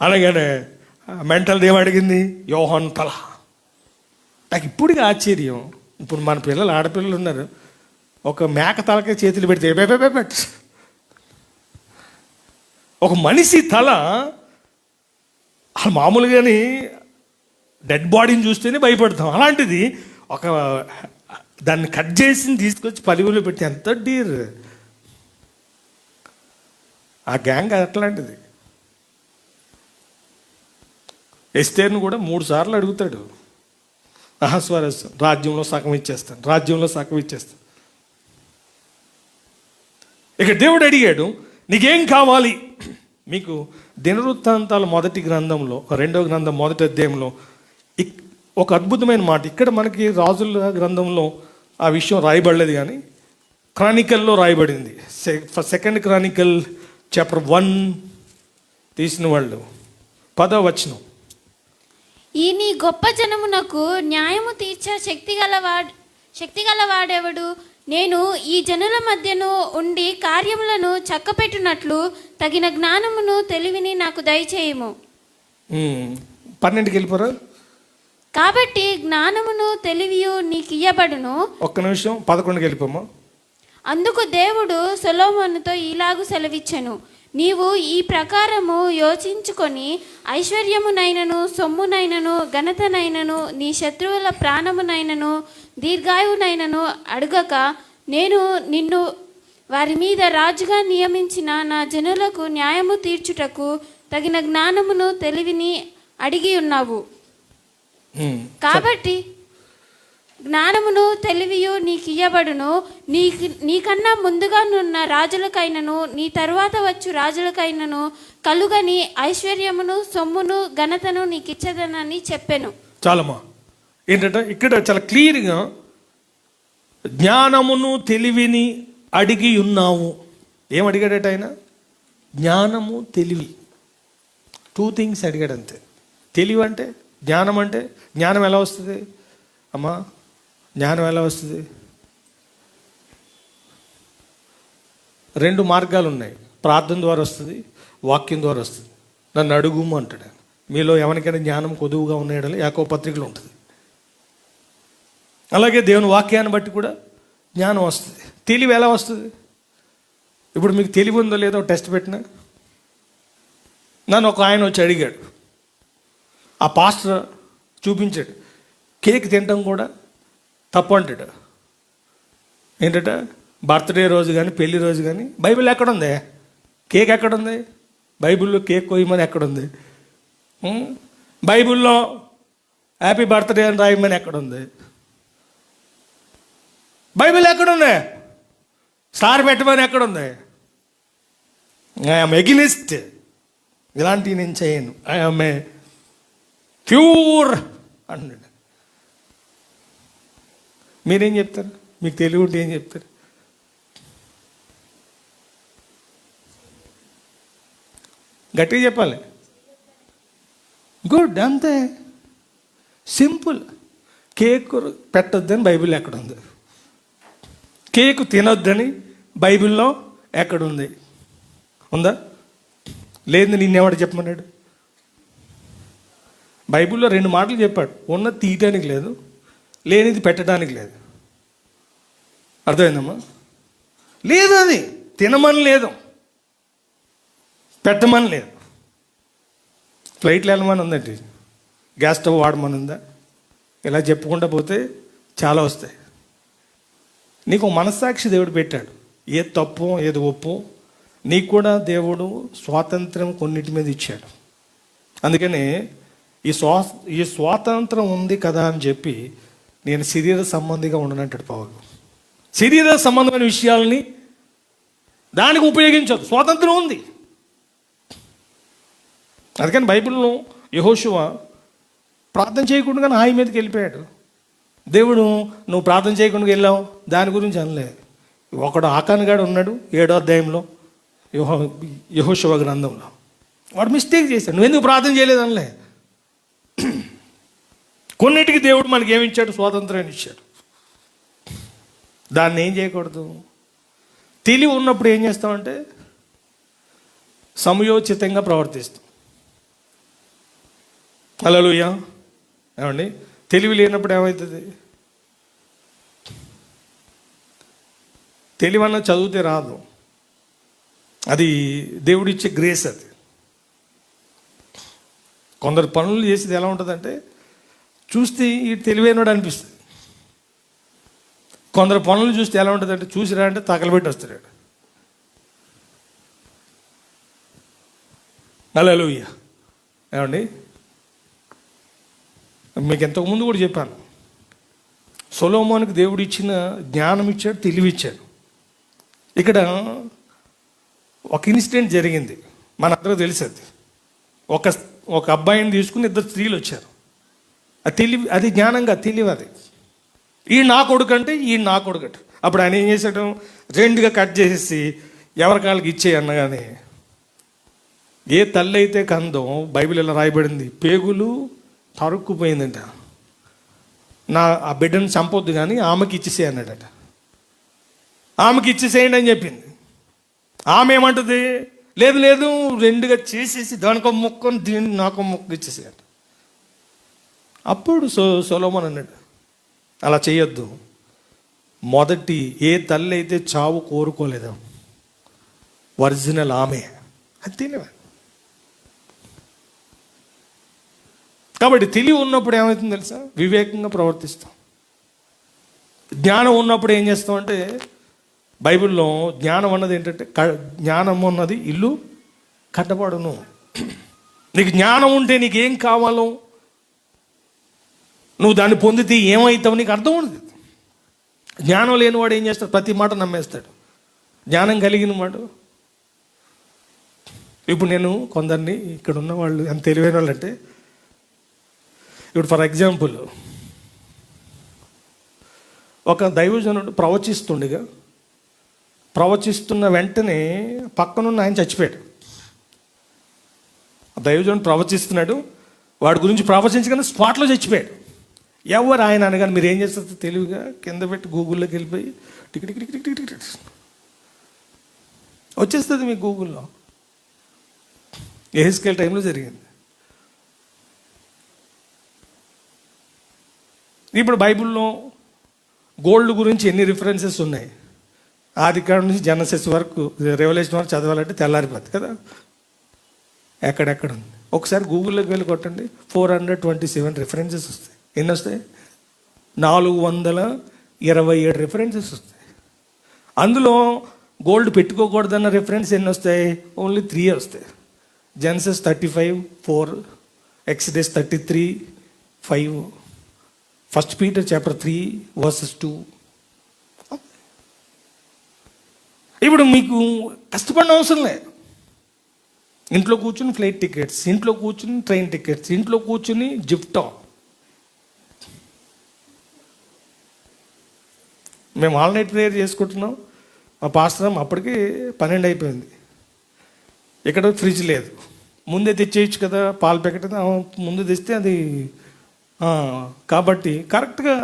అనగానే మెంటల్ ఏం అడిగింది? యోహాను తల. నాకు ఇప్పటికీ ఆశ్చర్యం, ఇప్పుడు మన పిల్లలు ఆడపిల్లలు ఉన్నారు, ఒక మేక తలకే చేతులు పెడితే పెట్ట, ఒక మనిషి తల మామూలుగాని డెడ్ బాడీని చూస్తేనే భయపడతాం, అలాంటిది ఒక దాన్ని కట్ చేసి తీసుకొచ్చి పలుగులో పెట్టి ఎంత డీర్. ఆ గ్యాంగ్ అట్లాంటిది. ఎస్తేర్ను కూడా 3 సార్లు అడుగుతాడు అహస్వరస్, రాజ్యంలో సగం ఇచ్చేస్తాను, రాజ్యంలో సగం ఇచ్చేస్తాను. ఇక దేవుడు అడిగాడు, నీకేం కావాలి? మీకు దినవృత్తాంతాల 1వ గ్రంథంలో 2వ గ్రంథం 1వ అధ్యాయంలో ఒక అద్భుతమైన మాట. ఇక్కడ మనకి రాజుల గ్రంథంలో ఆ విషయం రాయబడలేదు, కానీ క్రానికల్లో రాయబడింది. 2 క్రానికల్ చాప్టర్ 1 తీసిన వాళ్ళు 10వ వచనం. ఈ నీ గొప్ప జనమునకు న్యాయము తీర్చే శక్తిగలవాడెవడు? నేను ఈ జనుల మధ్యను ఉండి కార్యములను చక్కపెట్టునట్లు తగిన జ్ఞానమును తెలివిని నాకు దయచేయము. 12కి వెళ్ళిపోరా. కాబట్టి జ్ఞానమును తెలివియు నీకు ఇయ్యబడును. ఒక్క నిమిషం, 11కి వెళ్ళిపోమా. అందుకు దేవుడు సొలొమోనుతో ఇలాగు సెలవిచ్చెను, నీవు ఈ ప్రకారము యోచించుకొని ఐశ్వర్యమునైనను, సొమ్మునైనను, ఘనతనైనను, నీ శత్రువుల ప్రాణమునైనను, దీర్ఘాయువునైనను అడుగక, నేను నిన్ను వారి మీద రాజుగా నియమించిన నా జనులకు న్యాయము తీర్చుటకు తగిన జ్ఞానమును తెలివిని అడిగి ఉన్నావు. కాబట్టి జ్ఞానమును తెలివియు నీకు ఇయ్యబడును. నీకన్నా ముందుగా నున్న రాజులకైనను నీ తరువాత వచ్చు రాజులకైనను కలుగని ఐశ్వర్యమును, సొమ్మును, ఘనతను నీకు ఇచ్చదనని చెప్పాను. చాలమ్మా. ఏంటంటే ఇక్కడ చాలా క్లియర్గా జ్ఞానమును తెలివిని అడిగి ఉన్నావు. ఏం అడిగాడట ఆయన? జ్ఞానము తెలివి, 2 things అడిగాడు అంతే. తెలివి అంటే జ్ఞానం అంటే, జ్ఞానం ఎలా వస్తుంది అమ్మా? జ్ఞానం ఎలా వస్తుంది? 2 మార్గాలు ఉన్నాయి. ప్రార్థన ద్వారా వస్తుంది, వాక్యం ద్వారా వస్తుంది. నన్ను అడుగుము అంటాడు. మీలో ఎవరికైనా జ్ఞానం కొదువుగా ఉన్నాడని యాకోబు పత్రికలో ఉంటుంది. అలాగే దేవుని వాక్యాన్ని బట్టి కూడా జ్ఞానం వస్తుంది. తెలివి ఎలా వస్తుంది? ఇప్పుడు మీకు తెలివి ఉందో లేదో టెస్ట్ పెట్టినా, నన్ను ఒక ఆయన వచ్చి అడిగాడు, ఆ పాస్టర్ చూపించాడు, కేక్ తినడం కూడా తప్పు అంటాడు. ఏంటట బర్త్డే రోజు కానీ పెళ్లి రోజు కానీ బైబిల్ ఎక్కడుంది? కేక్ ఎక్కడుంది? బైబిల్లో కేక్ కోయమని ఎక్కడుంది? బైబిల్లో హ్యాపీ బర్త్డే అని రాయమని ఎక్కడుంది? బైబిల్ ఎక్కడుంది? స్టార్ పెట్టమని ఎక్కడుంది? ఐఎమ్ ఎగ్నిస్ట్, ఇలాంటివి నేను చేయను, ఐఎమ్ ఏ ప్యూర్ అన్నాడు. మీరేం చెప్తారు? మీకు తెలివి ఉంటే ఏం చెప్తారు? గట్టిగా చెప్పాలి. గుడ్, అంతే సింపుల్. కేక్ పెట్టొద్దని బైబిల్ ఎక్కడుంది? కేక్ తినొద్దని బైబిల్లో ఎక్కడుంది? ఉందా? లేదు, నిన్నెవడు చెప్పమన్నాడు? బైబిల్లో 2 మాటలు చెప్పాడు. ఉన్నది తీయటానికి లేదు, లేనిది పెట్టడానికి లేదు. అర్థమైందమ్మా? లేదు, అది తినమని లేదు, పెట్టమని లేదు. ఫ్లైట్లు వెళ్ళమని ఉందండి, గ్యాస్ స్టవ్ వాడమని ఉందా? ఇలా చెప్పుకుంటూ పోతే చాలా వస్తాయి. నీకు మనస్సాక్షి దేవుడు పెట్టాడు. ఏది తప్పు ఏది ఒప్పు నీకు కూడా దేవుడు స్వాతంత్రం కొన్నిటి మీద ఇచ్చాడు. అందుకని ఈ స్వాతంత్రం ఉంది కదా అని చెప్పి నేను శరీర సంబంధిగా ఉండనంటాడు పౌలు. శరీర సంబంధమైన విషయాలని దానికి ఉపయోగించదు, స్వాతంత్రం ఉంది. అందుకని బైబిల్లో యెహోషువ ప్రార్థన చేయకుండా హాయి మీదకి వెళ్ళిపోయాడు. దేవుడు నువ్వు ప్రార్థన చేయకుండా వెళ్ళావు దాని గురించి అనలే. ఒకడు ఆకాన్గాడు ఉన్నాడు 7వ అధ్యాయంలో యెహోషువ గ్రంథంలో, వాడు మిస్టేక్ చేశాడు. నువ్వు ఎందుకు ప్రార్థన చేయలేదు అనలే. కొన్నిటికి దేవుడు మనకి ఏమి ఇచ్చాడు? స్వాతంత్రాన్ని ఇచ్చాడు. దాన్ని ఏం చేయకూడదు. తెలివి ఉన్నప్పుడు ఏం చేస్తామంటే సమయోచితంగా ప్రవర్తిస్తాం. హల్లెలూయా. ఏమండి, తెలివి లేనప్పుడు ఏమవుతుంది? తెలివన్న చదివితే రాదు, అది దేవుడిచ్చే గ్రేస్. అది కొందరు పనులు చేసేది ఎలా ఉంటుందంటే చూస్తే ఈ తెలివైనడు అనిపిస్తుంది. కొందరు పనులు చూస్తే ఎలా ఉంటుందంటే చూసిరా అంటే తగలబెట్టి వస్తాడు. హల్లెలూయా. ఏమండి, మీకు ఇంతకుముందు కూడా చెప్పాను, సొలొమోనుకి దేవుడు ఇచ్చిన జ్ఞానం ఇచ్చాడు, తెలివి ఇచ్చాడు. ఇక్కడ ఒక ఇన్సిడెంట్ జరిగింది, మనందరూ తెలిసేది. ఒక అబ్బాయిని తీసుకుని 2 స్త్రీలు వచ్చారు. అది తెలివి, అది జ్ఞానంగా తెలివి. అది ఈ నా కొడుకు అంటే ఈ నా కొడుకు అంటే అప్పుడు ఆయన ఏం చేశాడు? 2గా కట్ చేసేసి ఎవరి కాళ్ళకి ఇచ్చేయి అన్నగానే, ఏ తల్లి అయితే కందో బైబిల్ ఇలా రాయబడింది, పేగులు తరుక్కుపోయిందంట. ఆ బిడ్డను చంపొద్దు కానీ ఆమెకి ఇచ్చేసే అన్నాడట. ఆమెకి ఇచ్చేసేయండి అని చెప్పింది. ఆమె ఏమంటుంది? లేదు లేదు 2గా చేసేసి దానికో మొక్కని దీన్ని నాకో మొక్క ఇచ్చేసేయండి. అప్పుడు సొలొమోను అన్నాడు, అలా చేయొద్దు. మొదటి ఏ తల్లి అయితే చావు కోరుకోలేదో ఒరిజినల్ ఆమె, అది తెలియదు. కాబట్టి తెలివి ఉన్నప్పుడు ఏమవుతుందో తెలుసా? వివేకంగా ప్రవర్తిస్తాం. జ్ఞానం ఉన్నప్పుడు ఏం చేస్తాం అంటే, బైబిల్లో జ్ఞానం అన్నది ఏంటంటే, జ్ఞానం అన్నది ఇల్లు కట్టబడును. నీకు జ్ఞానం ఉంటే నీకు ఏం కావాలో నువ్వు దాన్ని పొందితే ఏమవుతావు నీకు అర్థం ఉంది. జ్ఞానం లేనివాడు ఏం చేస్తాడు? ప్రతి మాట నమ్మేస్తాడు. జ్ఞానం కలిగిన వాడు, ఇప్పుడు నేను కొందరిని ఇక్కడ ఉన్న వాళ్ళు ఎంత తెలివైన వాళ్ళు అంటే, ఇప్పుడు ఫర్ ఎగ్జాంపుల్ ఒక దైవజనుడు ప్రవచిస్తున్న వెంటనే పక్కనున్న ఆయన చచ్చిపోయాడు. దైవజనుడు ప్రవచిస్తున్నాడు, వాడి గురించి ప్రవచించగానే స్పాట్లో చచ్చిపోయాడు. ఎవరు ఆయన అనగానే మీరు ఏం చేస్తారు? తెలివిగా కింద పెట్టి గూగుల్లోకి వెళ్ళిపోయి tick tick tick tick tick tick వచ్చేస్తుంది మీకు గూగుల్లో. యెహెజ్కేలు టైంలో జరిగింది. ఇప్పుడు బైబిల్లో గోల్డ్ గురించి ఎన్ని రిఫరెన్సెస్ ఉన్నాయి? ఆదికాండం నుంచి జెనసిస్ వరకు, రెవల్యూషన్ వరకు చదవాలంటే తెల్లారిపోతుంది కదా. ఎక్కడెక్కడ ఉంది? ఒకసారి గూగుల్లోకి వెళ్ళి కొట్టండి, 427 రిఫరెన్సెస్ వస్తాయి. ఎన్ని వస్తాయి? 427 రిఫరెన్సెస్ వస్తాయి. అందులో గోల్డ్ పెట్టుకోకూడదన్న రిఫరెన్స్ ఎన్ని వస్తాయి? ఓన్లీ 3 వస్తాయి. జెన్సస్ 35:4, ఎక్సడస్ 33:5, 1 Peter chapter 3 verses 2. ఇప్పుడు మీకు కష్టపడిన అవసరం లేదు. ఇంట్లో కూర్చుని ఫ్లైట్ టికెట్స్, ఇంట్లో కూర్చుని ట్రైన్ టికెట్స్, ఇంట్లో కూర్చుని జిప్టో. మేము ఆల్ నైట్ ప్రేయర్ చేసుకుంటున్నాం. మా పాస్టర్ అప్పటికి 12 అయిపోయింది. ఇక్కడ ఫ్రిడ్జ్ లేదు. ముందే తెచ్చేయచ్చు కదా, పాలు ప్యాకెట్ ముందు తెస్తే అది కాబట్టి కరెక్ట్గా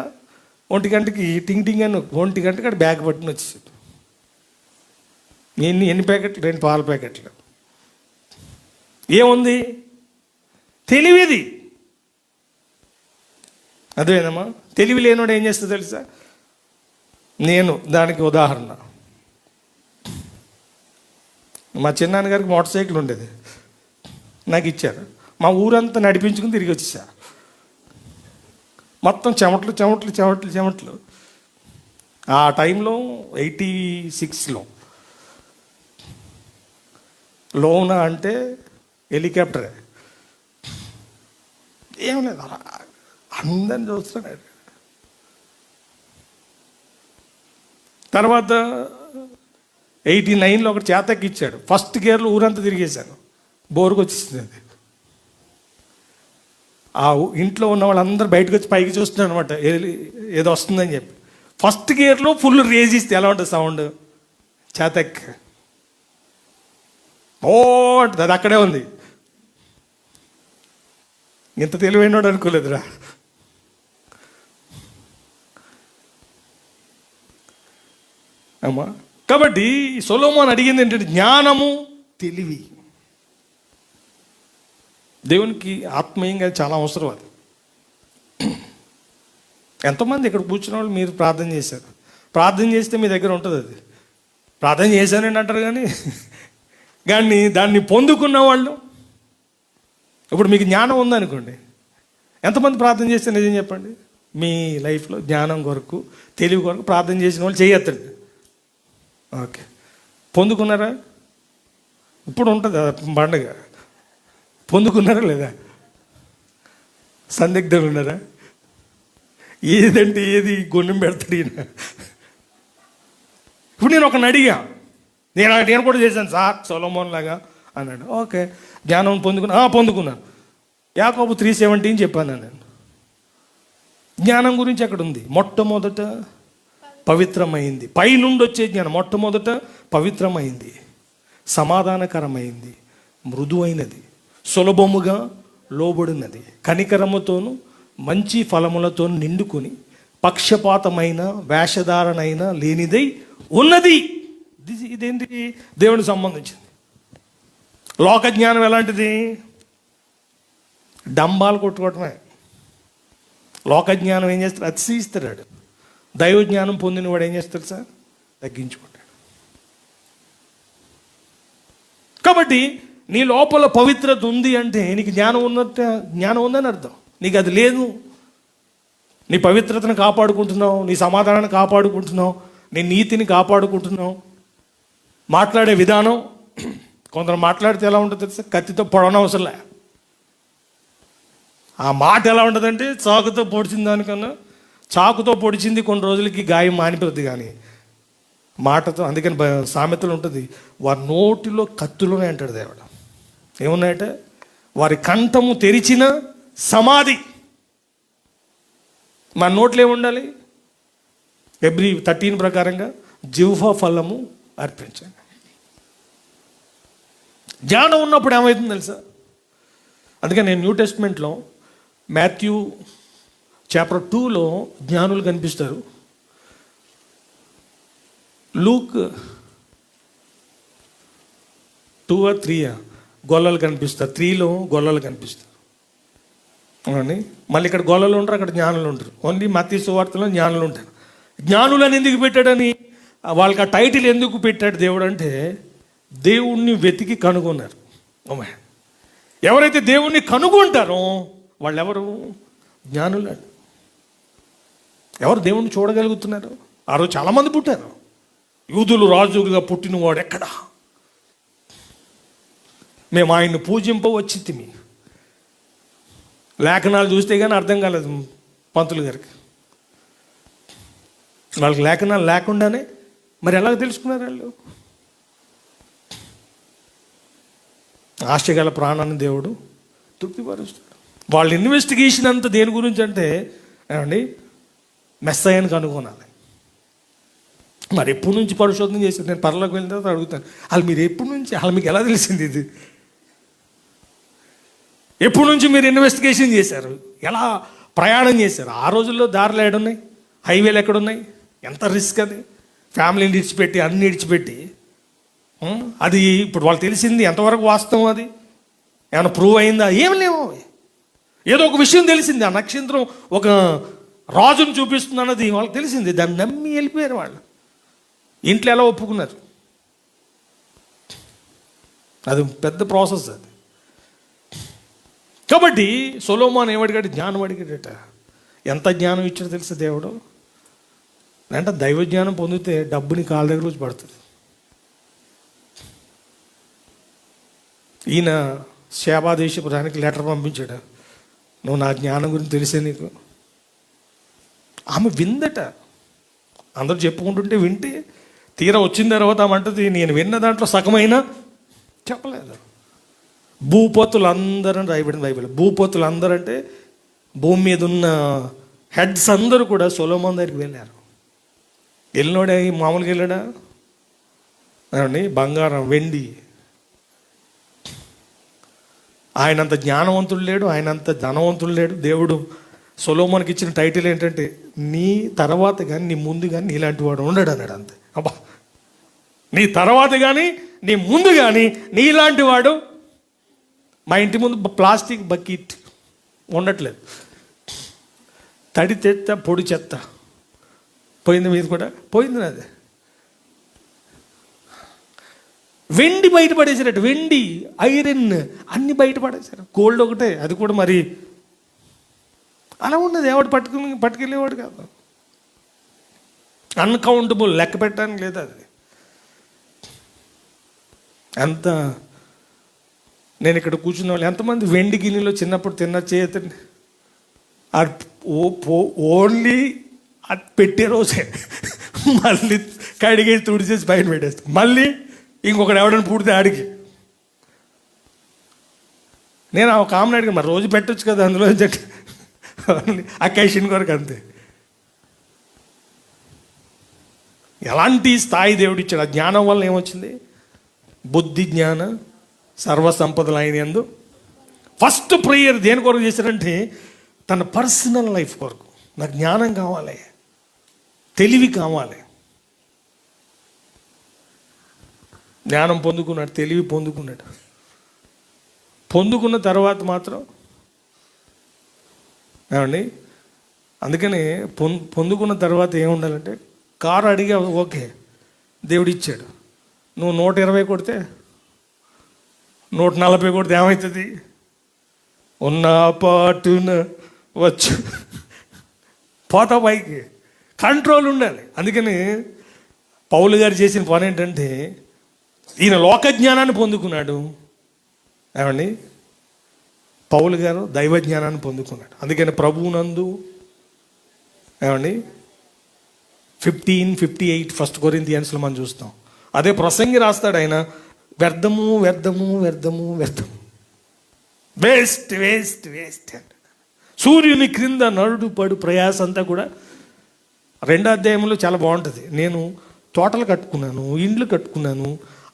1 గంటకి టింగ్ టింగ్ అని 1 గంటకి అక్కడ బ్యాగ్ పట్టుకుని వచ్చేసాడు. ఎన్ని ప్యాకెట్లు? 2 పాల ప్యాకెట్లు. ఏముంది? తెలివిది. అదేనమ్మా, తెలివి లేనివాడు ఏం చేస్తుందో తెలుసా? నేను దానికి ఉదాహరణ. మా చిన్నాన్నగారికి మోటార్ సైకిల్ ఉండేది, నాకు ఇచ్చారు. మా ఊరంతా నడిపించుకుని తిరిగి వచ్చేసా. మొత్తం చెమట్లు చెమట్లు చెమట్లు చెమట్లు. ఆ టైంలో 86లో లోన అంటే హెలికాప్టరే. ఏం లేదు, అలా అందరిని చూస్తున్నాడు. తర్వాత 89లో ఒకటి చేతకి ఇచ్చాడు. ఫస్ట్ గేర్లో ఊరంతా తిరిగేశాను. బోరుకు వచ్చేసింది అది. ఆ ఇంట్లో ఉన్న వాళ్ళందరూ బయటకు వచ్చి పైకి చూస్తున్నారు అనమాట, ఏదో వస్తుందని చెప్పి. ఫస్ట్ గేర్లో ఫుల్ రేజ్ ఇస్తే ఎలా ఉంటుంది సౌండ్? చేతక్ ఓ అంటుంది, అది అక్కడే ఉంది. ఇంత తెలివైనోడు అనుకోలేదురా. అమ్మా, కాబట్టి సొలొమోన్ అడిగింది ఏంటంటే జ్ఞానము, తెలివి. దేవునికి ఆత్మీయంగా చాలా అవసరం అది. ఎంతోమంది ఇక్కడ కూర్చున్న వాళ్ళు మీరు ప్రార్థన చేశారు. ప్రార్థన చేస్తే మీ దగ్గర ఉంటుంది అది. ప్రార్థన చేశానండి అంటారు కానీ దాన్ని పొందుకున్న వాళ్ళు, ఇప్పుడు మీకు జ్ఞానం ఉందనుకోండి, ఎంతమంది ప్రార్థన చేస్తే నిజం చెప్పండి? మీ లైఫ్లో జ్ఞానం కొరకు, తెలివి కొరకు ప్రార్థన చేసిన వాళ్ళు చేయొద్దండి. ఓకే, పొందుకున్నారా? ఇప్పుడు ఉంటుంది పండుగ. పొందుకున్నారా లేదా? సందిగ్ధులు ఉన్నారా? ఏదంటే ఏది గొన్నెం పెడతాడు ఈయన. ఇప్పుడు నేను ఒకరిని అడిగా, నేను కూడా చేశాను సార్ సొలొమోన్ లాగా అన్నాడు. ఓకే, జ్ఞానం పొందుకున్నాను. యాకోబు 3:17 చెప్పాను నేను. జ్ఞానం గురించి అక్కడ ఉంది. మొట్టమొదట పవిత్రమైంది, పైనుండి వచ్చే జ్ఞానం. మొట్టమొదట పవిత్రమైంది, సమాధానకరమైంది, మృదువైనది, సులభముగా లోబడినది, కనికరముతోను మంచి ఫలములతో నిండుకొని పక్షపాతమైన వేషధారణైన లేనిదై ఉన్నది. ఇదేంటి? దేవునికి సంబంధించింది. లోక జ్ఞానం ఎలాంటిది? డంబాలు కొట్టుకోవటమే. లోక జ్ఞానం ఏం చేస్తాడు? అతిశయిస్తాడు. దైవ జ్ఞానం పొందిన వాడు ఏం చేస్తాడు సార్? తగ్గించుకుంటాడు. కాబట్టి నీ లోపల పవిత్రత ఉంది అంటే నీకు జ్ఞానం ఉందని అర్థం. నీకు అది లేదు, నీ పవిత్రతను కాపాడుకుంటున్నావు, నీ సమాధానాన్ని కాపాడుకుంటున్నావు, నీ నీతిని కాపాడుకుంటున్నావు. మాట్లాడే విధానం, కొందరు మాట్లాడితే ఎలా ఉంటుంది తెలుసా? కత్తితో పొడవనవసరంలే. ఆ మాట ఎలా ఉంటుందంటే చాకుతో పొడిచిన దానికన్నా, చాకుతో పొడిచింది కొన్ని రోజులకి గాయం మానిపోద్ది, కానీ మాటతో. అందుకని సామెతలు ఉంటుంది, వారి నోటిలో కత్తులోనే అంటాడు దేవుడు. ఏమున్నాయంటే వారి కంఠము తెరిచిన సమాధి. మన నోట్లో ఏముండాలి? Hebrew 13 ప్రకారంగా జిహ్వ ఫలము అర్పించండి. జ్ఞానం ఉన్నప్పుడు ఏమవుతుంది తెలుసా? అందుకని నేను న్యూ టెస్ట్మెంట్లో మాథ్యూ చాప్టర్ 2లో జ్ఞానులు కనిపిస్తారు. లూక్ 2 or 3 గొల్లలు కనిపిస్తారు. 3లో గొల్లలు కనిపిస్తారు. అవునండి. మళ్ళీ ఇక్కడ గొల్లలు ఉంటారు, అక్కడ జ్ఞానులు ఉంటారు. ఓన్లీ మత్తయి సువార్తలో జ్ఞానులు ఉంటారు. జ్ఞానులను ఎందుకు పెట్టాడని, వాళ్ళకి ఆ టైటిల్ ఎందుకు పెట్టాడు దేవుడు అంటే, దేవుణ్ణి వెతికి కనుగొన్నారు. ఎవరైతే దేవుణ్ణి కనుగొంటారో వాళ్ళు ఎవరు? జ్ఞానులు. ఎవరు దేవుణ్ణి చూడగలుగుతున్నారు? ఆ రోజు చాలామంది పుట్టారు. యూదులు రాజుగా పుట్టినవాడు ఎక్కడ? మేము ఆయన్ని పూజింపవచ్చితిమి. లేఖనాలు చూస్తే కానీ అర్థం కాలేదు పంతులు గారికి. వాళ్ళకి లేఖనాలు లేకుండానే మరి ఎలాగ తెలుసుకున్నారు వాళ్ళు? ఆశగల ప్రాణాన్ని దేవుడు తృప్తిపరుస్తాడు. వాళ్ళ ఇన్వెస్టిగేషన్ అంతా దేని గురించి అంటే ఏమండి, మెస్సయ్యను కనుగొనాలి. మరి ఎప్పటి నుంచి పరిశోధన చేశారు? నేను పరలోకి వెళ్ళిన తర్వాత అడుగుతాను, వాళ్ళు మీరు ఎప్పటి నుంచి, వాళ్ళు మీకు ఎలా తెలిసింది ఇది? ఎప్పటి నుంచి మీరు ఇన్వెస్టిగేషన్ చేశారు? ఎలా ప్రయాణం చేశారు? ఆ రోజుల్లో దారులు ఎక్కడున్నాయి? హైవేలు ఎక్కడున్నాయి? ఎంత రిస్క్ అది. ఫ్యామిలీని విడిచిపెట్టి అన్ని విడిచిపెట్టి అది ఇప్పుడు వాళ్ళు తెలిసింది ఎంతవరకు వాస్తవం? అది ఏమైనా ప్రూవ్ అయిందా? ఏం లేవు. ఏదో ఒక విషయం తెలిసింది, ఆ నక్షత్రం ఒక రాజును చూపిస్తుంది అన్నది వాళ్ళకి తెలిసింది. దాన్ని నమ్మి వెళ్ళిపోయారు వాళ్ళు. ఇంట్లో ఎలా ఒప్పుకున్నారు? అది పెద్ద ప్రాసెస్ అది. కాబట్టి సొలొమోను ఏమడిగాడు? జ్ఞానం అడిగాడట. ఎంత జ్ఞానం ఇచ్చాడో తెలుసా దేవుడు? అంటే దైవ జ్ఞానం పొందితే డబ్బుని కాళ్ళ దగ్గర వచ్చి పడుతుంది. ఈయన శేబాదేశపురానికి లెటర్ పంపించాడు, నువ్వు నా జ్ఞానం గురించి తెలిసే నీకు. ఆమె విందట. అందరూ చెప్పుకుంటుంటే వింటే తీరా వచ్చిన తర్వాత ఆమె అంటది, నేను విన్న దాంట్లో సగమైనా చెప్పలేదు. భూపతులు అందరూ రాయబడింది బైబిల్. భూపతులు అందరూ అంటే భూమి మీద ఉన్న హెడ్స్ అందరూ కూడా సొలొమోను దగ్గరికి వెళ్ళారు. వెళ్ళినోడే మామూలుగా వెళ్ళాడా? ఏమండి, బంగారం వెండి. ఆయనంత జ్ఞానవంతుడు లేడు, ఆయనంత ధనవంతుడు లేడు. దేవుడు సొలొమోనుకి ఇచ్చిన టైటిల్ ఏంటంటే, నీ తర్వాత కానీ నీ ముందు కానీ నీలాంటి వాడు ఉండడు అన్నాడు. అంతే. అబ్బా, నీ తర్వాత కానీ నీ ముందు కానీ నీలాంటి వాడు. మా ఇంటి ముందు ప్లాస్టిక్ బకెట్ ఉండట్లేదు, తడి చెత్త పొడి చెత్త పోయింది, మీది కూడా పోయింది. నాది వెండి బయటపడేసారట. వెండి, ఐరన్ అన్ని బయటపడేశారు. గోల్డ్ ఒకటే, అది కూడా మరి అలా ఉన్నది. ఎవడు పట్టుకెళ్ళేవాడు కాదు. అన్కౌంటబుల్, లెక్క పెట్టడానికి లేదు అది. ఎంత నేను ఇక్కడ కూర్చున్న వాళ్ళు ఎంతమంది వెండి గిన్నెలో చిన్నప్పుడు తిన్న చేయతండి. ఓన్లీ అది పెట్టే రోజే మళ్ళీ కడిగేసి తుడిచేసి బయట పెట్టేస్తాం. మళ్ళీ ఇంకొకటి ఎవడని పుడితే ఆడికి. నేను ఒక కామన్ అడిగాను, మరి రోజు పెట్టచ్చు కదా అందులో అకేషన్ కొరకు. అంతే. ఎలాంటి స్థాయి దేవుడు ఇచ్చాడు. ఆ జ్ఞానం వల్ల ఏమొచ్చింది? బుద్ధి జ్ఞాన సర్వసంపదలు ఆయన యందు. ఫస్ట్ ప్రేయర్ దేని కొరకు చేశారంటే తన పర్సనల్ లైఫ్ కొరకు. నాకు జ్ఞానం కావాలి, తెలివి కావాలి. జ్ఞానం పొందుకున్నాడు, తెలివి పొందుకున్నాడు. పొందుకున్న తర్వాత మాత్రం ఏమండి, అందుకని పొందుకున్న తర్వాత ఏముండాలంటే, కారు అడిగా ఓకే దేవుడు ఇచ్చాడు, నువ్వు 120 కొడితే 140 కొడితే ఏమవుతుంది? ఉన్న పాటున వచ్చు పోతా పైకి. కంట్రోల్ ఉండాలి. అందుకని పౌలు గారు చేసిన పని ఏంటంటే, ఈయన లోక జ్ఞానాన్ని పొందుకున్నాడు. ఏమండి, పౌలు గారు దైవ జ్ఞానాన్ని పొందుకున్నాడు. అందుకని ప్రభువునందు ఏమండి 15:58 ఫస్ట్ కొరింథియన్స్లో మనం చూస్తాం. అదే ప్రసంగి రాస్తాడు ఆయన, వ్యర్థము వ్యర్థము వ్యర్థము వ్యర్థము, వేస్ట్ వేస్ట్ వేస్ట్ అంట. సూర్యుని క్రింద నరుడు పడు ప్రయాస అంతా కూడా. 2వ అధ్యాయంలో చాలా బాగుంటుంది. నేను తోటలు కట్టుకున్నాను, ఇండ్లు కట్టుకున్నాను,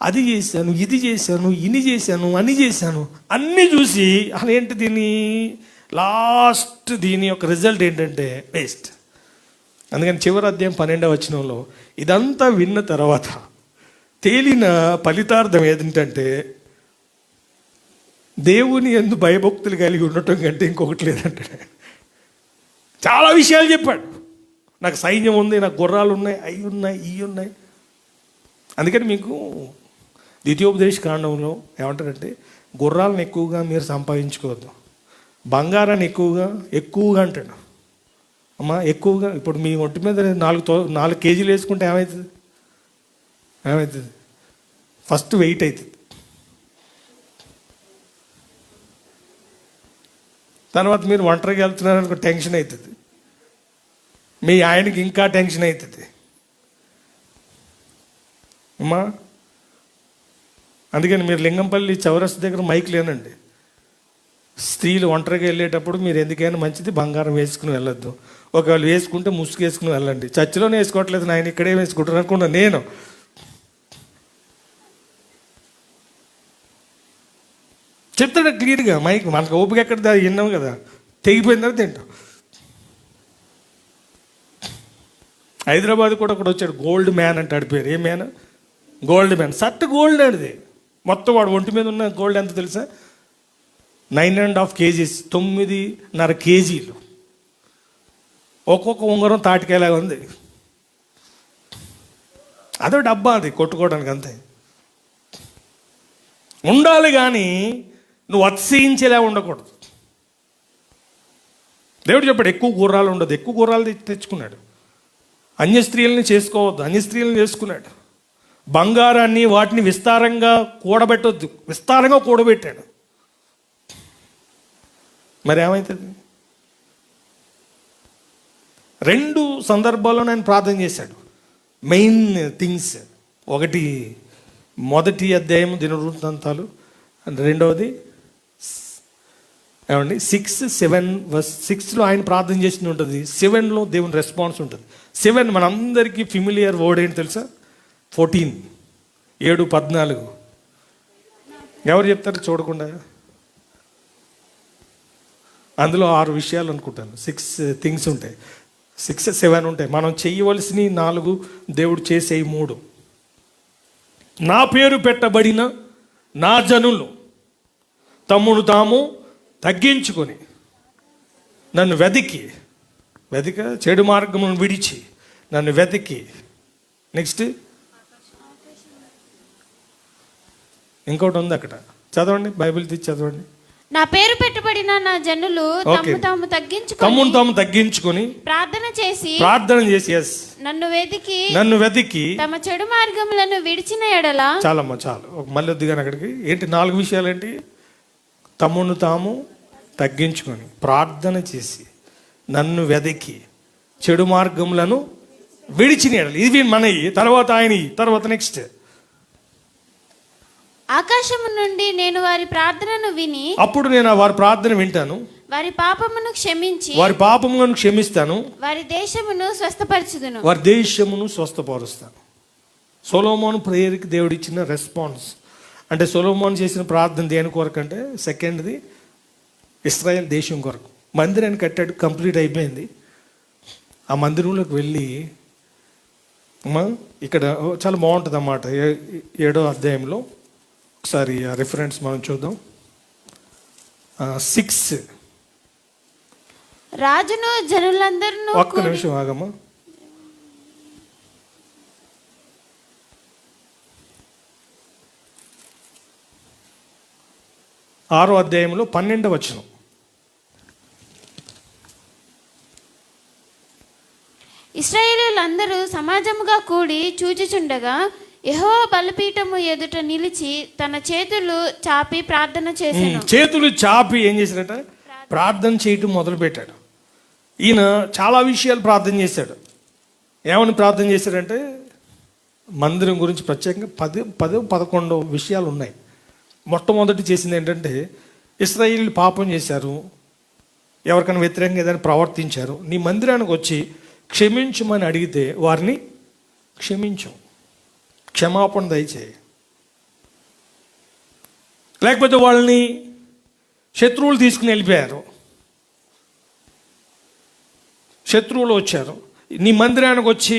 అది చేశాను, ఇది చేశాను, ఇన్ని చేశాను, అని చేశాను, అన్నీ చూసి అదేంటి దీని లాస్ట్ దీని యొక్క రిజల్ట్ ఏంటంటే వేస్ట్. అందుకని చివరి అధ్యాయం 12వ వచనంలో ఇదంతా విన్న తర్వాత తేలిన ఫలితార్థం ఏంటంటే, దేవుని యందు భయభక్తులు కలిగి ఉండటం కంటే ఇంకొకటి లేదంటాడు. చాలా విషయాలు చెప్పాడు. నాకు సైన్యం ఉంది, నాకు గుర్రాలు ఉన్నాయి, అవి ఉన్నాయి, ఇవి ఉన్నాయి. అందుకని మీకు ద్వితీయోపదేశ కాండంలో ఏమంటారంటే, గుర్రాలను ఎక్కువగా మీరు సంపాదించుకోవద్దు, బంగారాన్ని ఎక్కువగా అంటాడు. అమ్మా ఎక్కువగా ఇప్పుడు మీ ఒంటి మీద 4 కేజీలు వేసుకుంటే ఏమవుతుంది? ఏమవుతుంది? ఫస్ట్ వెయిట్ అవుతుంది, తర్వాత మీరు ఒంటరికి వెళ్తున్నారనుకో టెన్షన్ అవుతుంది, మీ ఆయనకి ఇంకా టెన్షన్ అవుతుంది అమ్మా. అందుకని మీరు లింగంపల్లి చౌరస్తా దగ్గర మైక్ లేనండి. స్త్రీలు ఒంటరిగా వెళ్ళేటప్పుడు మీరు ఎందుకైనా మంచిది బంగారం వేసుకుని వెళ్ళొద్దు. ఒకవేళ వేసుకుంటే ముసుగు వేసుకుని వెళ్ళండి. చర్చిలోనే వేసుకోవట్లేదు, నాయన ఇక్కడే వేసుకుంటారు అనుకున్నా నేను. చెప్తాడు క్లియర్గా మైక్. మనకు ఓపిక ఎక్కడ విన్నాం కదా, తెగిపోయిందని తింటాం. హైదరాబాద్ కూడా ఒకటి వచ్చాడు, గోల్డ్ మ్యాన్ అంటాడు పేరు. ఏ man? Gold man. Shirt gold అడిది మొత్తం. వాడు ఒంటి మీద ఉన్న గోల్డ్ ఎంత తెలుసా? 9.5 kgs, 9.5 kgs. ఒక్కొక్క ఉంగరం తాటికేలాగా ఉంది. అదో డబ్బా అది కొట్టుకోవడానికి, అంతే. ఉండాలి కానీ నువ్వు అతిశయించేలా ఉండకూడదు. దేవుడు చెప్పాడు ఎక్కువ గుర్రాలు ఉండదు. ఎక్కువ గుర్రాలు తెచ్చుకున్నాడు. అన్య స్త్రీలని చేసుకోవద్దు, అన్య స్త్రీలను చేసుకున్నాడు. బంగారాన్ని వాటిని విస్తారంగా కూడబెట్టొద్దు, విస్తారంగా కూడబెట్టాడు. మరి ఏమవుతుంది? 2 సందర్భాల్లో నేను ప్రార్థన చేశాడు. Main things. ఒకటి మొదటి అధ్యాయం దినవృత్తాంతాలు, రెండవది ఏమండి 6:7 ఆయన ప్రార్థన చేసింది ఉంటుంది. 7లో దేవుని రెస్పాన్స్ ఉంటుంది. 7 మనందరికీ ఫిమిలియర్ వర్డ్ ఏంటి తెలుసా? 14, 7:14. ఎవరు చెప్తారు చూడకుండా? అందులో 6 విషయాలు అనుకుంటాను. 6 థింగ్స్ ఉంటాయి, 6, 7 ఉంటాయి. మనం చేయవలసినవి 4, దేవుడు చేసే 3. నా పేరు పెట్టబడిన నా జనులు తమ్మును తాము తగ్గించుకొని నన్ను వెతికి చెడు మార్గమును విడిచి నన్ను వెతికి. నెక్స్ట్ ఇంకోటి ఉంది అక్కడ, చదవండి, బైబిల్ తీసి చదవండి. నా పేరు పెట్టబడిన నా జనులు తమ్మును తాము తగ్గించుకొని ప్రార్థన చేసి ఎస్ నన్ను వెతికి తమ చెడు మార్గములను విడిచిన ఎడల. చాలమ్మా చాలు, మళ్ళీ వద్దుగాని అక్కడికి. ఏంటి 4 విషయాలు ఏంటి? తమ్మును తాము తగ్గించుకొని, ప్రార్థన చేసి, నన్ను వెతికి, చెడు మార్గములను విడిచిన ఎడల. ఇవి మనవి. తర్వాత ఆయన, తర్వాత నెక్స్ట్. ఆకాశము నుండి నేను వారి ప్రార్థనను విని, అప్పుడు నేను వారి ప్రార్థన వింటాను, వారి పాపమును క్షమించి, వారి పాపములను క్షమిస్తాను, వారి దేశమును స్వస్థపరచుదును, వారి దేశమును స్వస్థపరుస్తాను. సొలొమోను ప్రేయర్కి దేవుడు ఇచ్చిన రెస్పాన్స్. అంటే సొలొమోను చేసిన ప్రార్థన దేని కొరకు అంటే, సెకండ్ది ఇశ్రాయేల్ దేశం కొరకు. మందిరాన్ని కట్టాడు, కంప్లీట్ అయిపోయింది. ఆ మందిరంలోకి వెళ్ళి ఇక్కడ చాలా బాగుంటుంది అన్నమాట. 7వ అధ్యాయంలో ఒకసారి ఆ రిఫరెన్స్ మనం చూద్దాం. 6. రాజును జనులందరూ. ఒక్క నిమిషం ఆగమ్మా. ఆరో అధ్యాయంలో 12వ వచనం. ఇశ్రాయేలీయులందరూ సమాజముగా కూడి చూచుచుండగా యెహోవా బలిపీఠము ఎదుట నిలిచి తన చేతులు చాపి ప్రార్థన చేశాను. చేతులు చాపి ఏం చేశాడట? ప్రార్థన చేయటం మొదలు పెట్టాడు. ఈయన చాలా విషయాలు ప్రార్థన చేశాడు. ఏమని ప్రార్థన చేశాడంటే, మందిరం గురించి ప్రత్యేకంగా 11 విషయాలు ఉన్నాయి. మొట్టమొదటి చేసింది ఏంటంటే, ఇశ్రాయేలీయులు పాపం చేశారు, ఎవరికైనా వ్యతిరేకంగా ఏదైనా ప్రవర్తించారు, నీ మందిరానికి వచ్చి క్షమించమని అడిగితే వారిని క్షమించు, క్షమాపణ దయచేయి. లేకపోతే వాళ్ళని శత్రువులు తీసుకుని వెళ్ళిపోయారు, శత్రువులు వచ్చారు, నీ మందిరానికి వచ్చి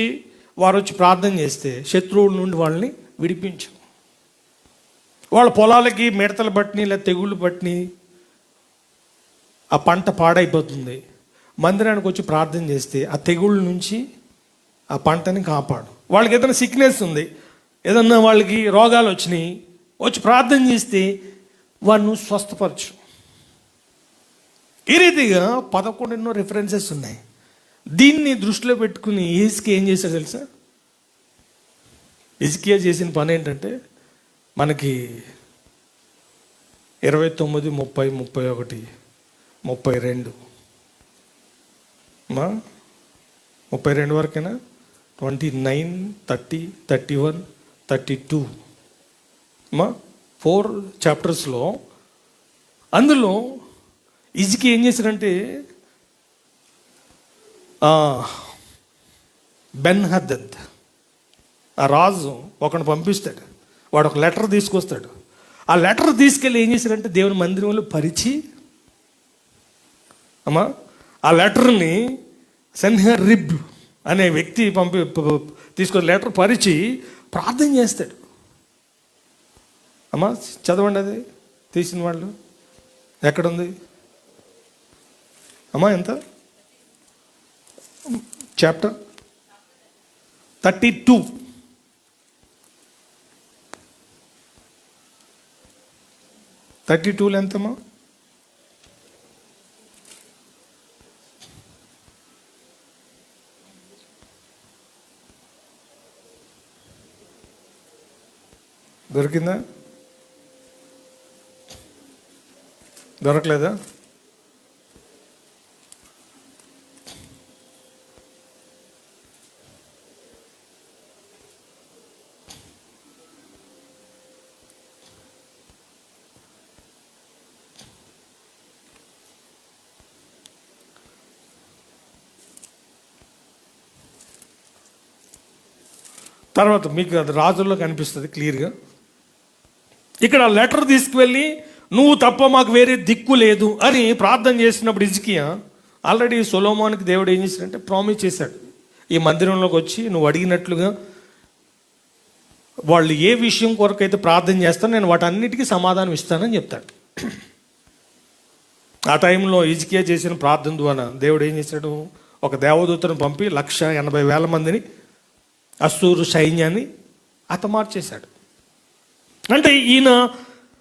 వారు వచ్చి ప్రార్థన చేస్తే శత్రువుల నుండి వాళ్ళని విడిపించు. వాళ్ళ పొలాలకి మిడతలు పట్టిని లేదా తెగుళ్ళు పట్టిని ఆ పంట పాడైపోతుంది. మందిరానికి వచ్చి ప్రార్థన చేస్తే ఆ తెగుళ్ళ నుంచి ఆ పంటని కాపాడు. వాళ్ళకి ఏదైనా సిక్నెస్ ఉంది, ఏదన్నా వాళ్ళకి రోగాలు వచ్చినాయి, వచ్చి ప్రార్థన చేస్తే వాడిని స్వస్థపరచు. ఈ రీతిగా 11 రిఫరెన్సెస్ ఉన్నాయి. దీన్ని దృష్టిలో పెట్టుకుని ఏసుకి ఏం చేశాడు తెలుసా? హిజ్కియా చేసిన పని ఏంటంటే మనకి 29, 30, 31, 32 మా 32 వరకేనా, 29, 30, 31, 32 మా 4 చాప్టర్స్లో. అందులో హిజ్కియా ఏం చేశారంటే బెన్ హదద్ ఆ రాజు ఒకని పంపిస్తాడు, వాడు ఒక లెటర్ తీసుకొస్తాడు. ఆ లెటర్ తీసుకెళ్ళి ఏం చేశారంటే దేవుని మందిరంలో పరిచి ఆ లెటర్ని సెన్హెరిబ్ అనే వ్యక్తి తీసుకొని లెటర్ పరిచి ప్రార్థన చేస్తాడు. చదవండి అది తీసిన వాళ్ళు ఎక్కడుంది ఎంత చాప్టర్ 32. ఎంతమ్మా? దొరికిందా? దొరకలేదా? తర్వాత మీకు అది రాజుల్లో కనిపిస్తుంది క్లియర్గా. ఇక్కడ లెటర్ తీసుకువెళ్ళి నువ్వు తప్ప మాకు వేరే దిక్కు లేదు అని ప్రార్థన చేసినప్పుడు హిజ్కియా ఆల్రెడీ సొలొమోనుకి దేవుడు ఏం చేశాడంటే ప్రామిస్ చేశాడు, ఈ మందిరంలోకి వచ్చి నువ్వు అడిగినట్లుగా వాళ్ళు ఏ విషయం కొరకు అయితే ప్రార్థన చేస్తారో నేను వాటన్నిటికీ సమాధానం ఇస్తానని చెప్తాడు. ఆ టైంలో హిజ్కియా చేసిన ప్రార్థన ద్వారా దేవుడు ఏం చేశాడు, ఒక దేవదూతను పంపి 180,000 మందిని అస్సూరు సైన్యాన్ని హతమార్చేశాడు. అంటే ఈయన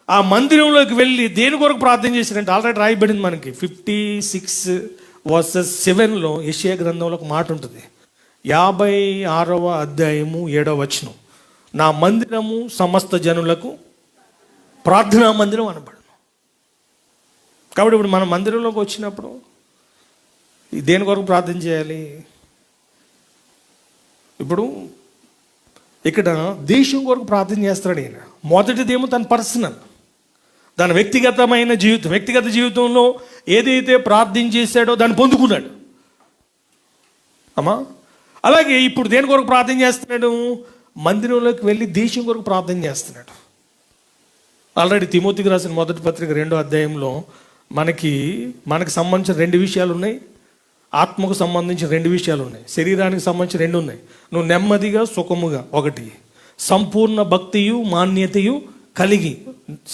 ఆ మందిరంలోకి వెళ్ళి దేని కొరకు ప్రార్థన చేశాడంటే ఆల్రెడీ రాయబడింది మనకి 56:7 యెషయా గ్రంథంలో ఒక మాట ఉంటుంది, 56వ అధ్యాయము 7వ వచనం, నా మందిరము సమస్త జనులకు ప్రార్థనా మందిరం అనబడను. కాబట్టి ఇప్పుడు మన మందిరంలోకి వచ్చినప్పుడు దేని కొరకు ప్రార్థన చేయాలి? ఇప్పుడు ఇక్కడ దేశం కొరకు ప్రార్థన చేస్తాడు ఈయన. మొదటిదేమో తన పర్సనల్, తన వ్యక్తిగత జీవితంలో ఏదైతే ప్రార్థన చేశాడో దాన్ని పొందుకున్నాడు. అలాగే ఇప్పుడు దేని కొరకు ప్రార్థన చేస్తున్నాడు? మందిరంలోకి వెళ్ళి దేశం కొరకు ప్రార్థన చేస్తున్నాడు. ఆల్రెడీ తిమోతికి రాసిన మొదటి పత్రిక 2వ అధ్యాయంలో మనకి సంబంధించిన 2 విషయాలు ఉన్నాయి, ఆత్మకు సంబంధించిన 2 విషయాలు ఉన్నాయి, శరీరానికి సంబంధించి 2 ఉన్నాయి. నువ్వు నెమ్మదిగా సుఖముగా, ఒకటి సంపూర్ణ భక్తియు మాన్యతయు కలిగి.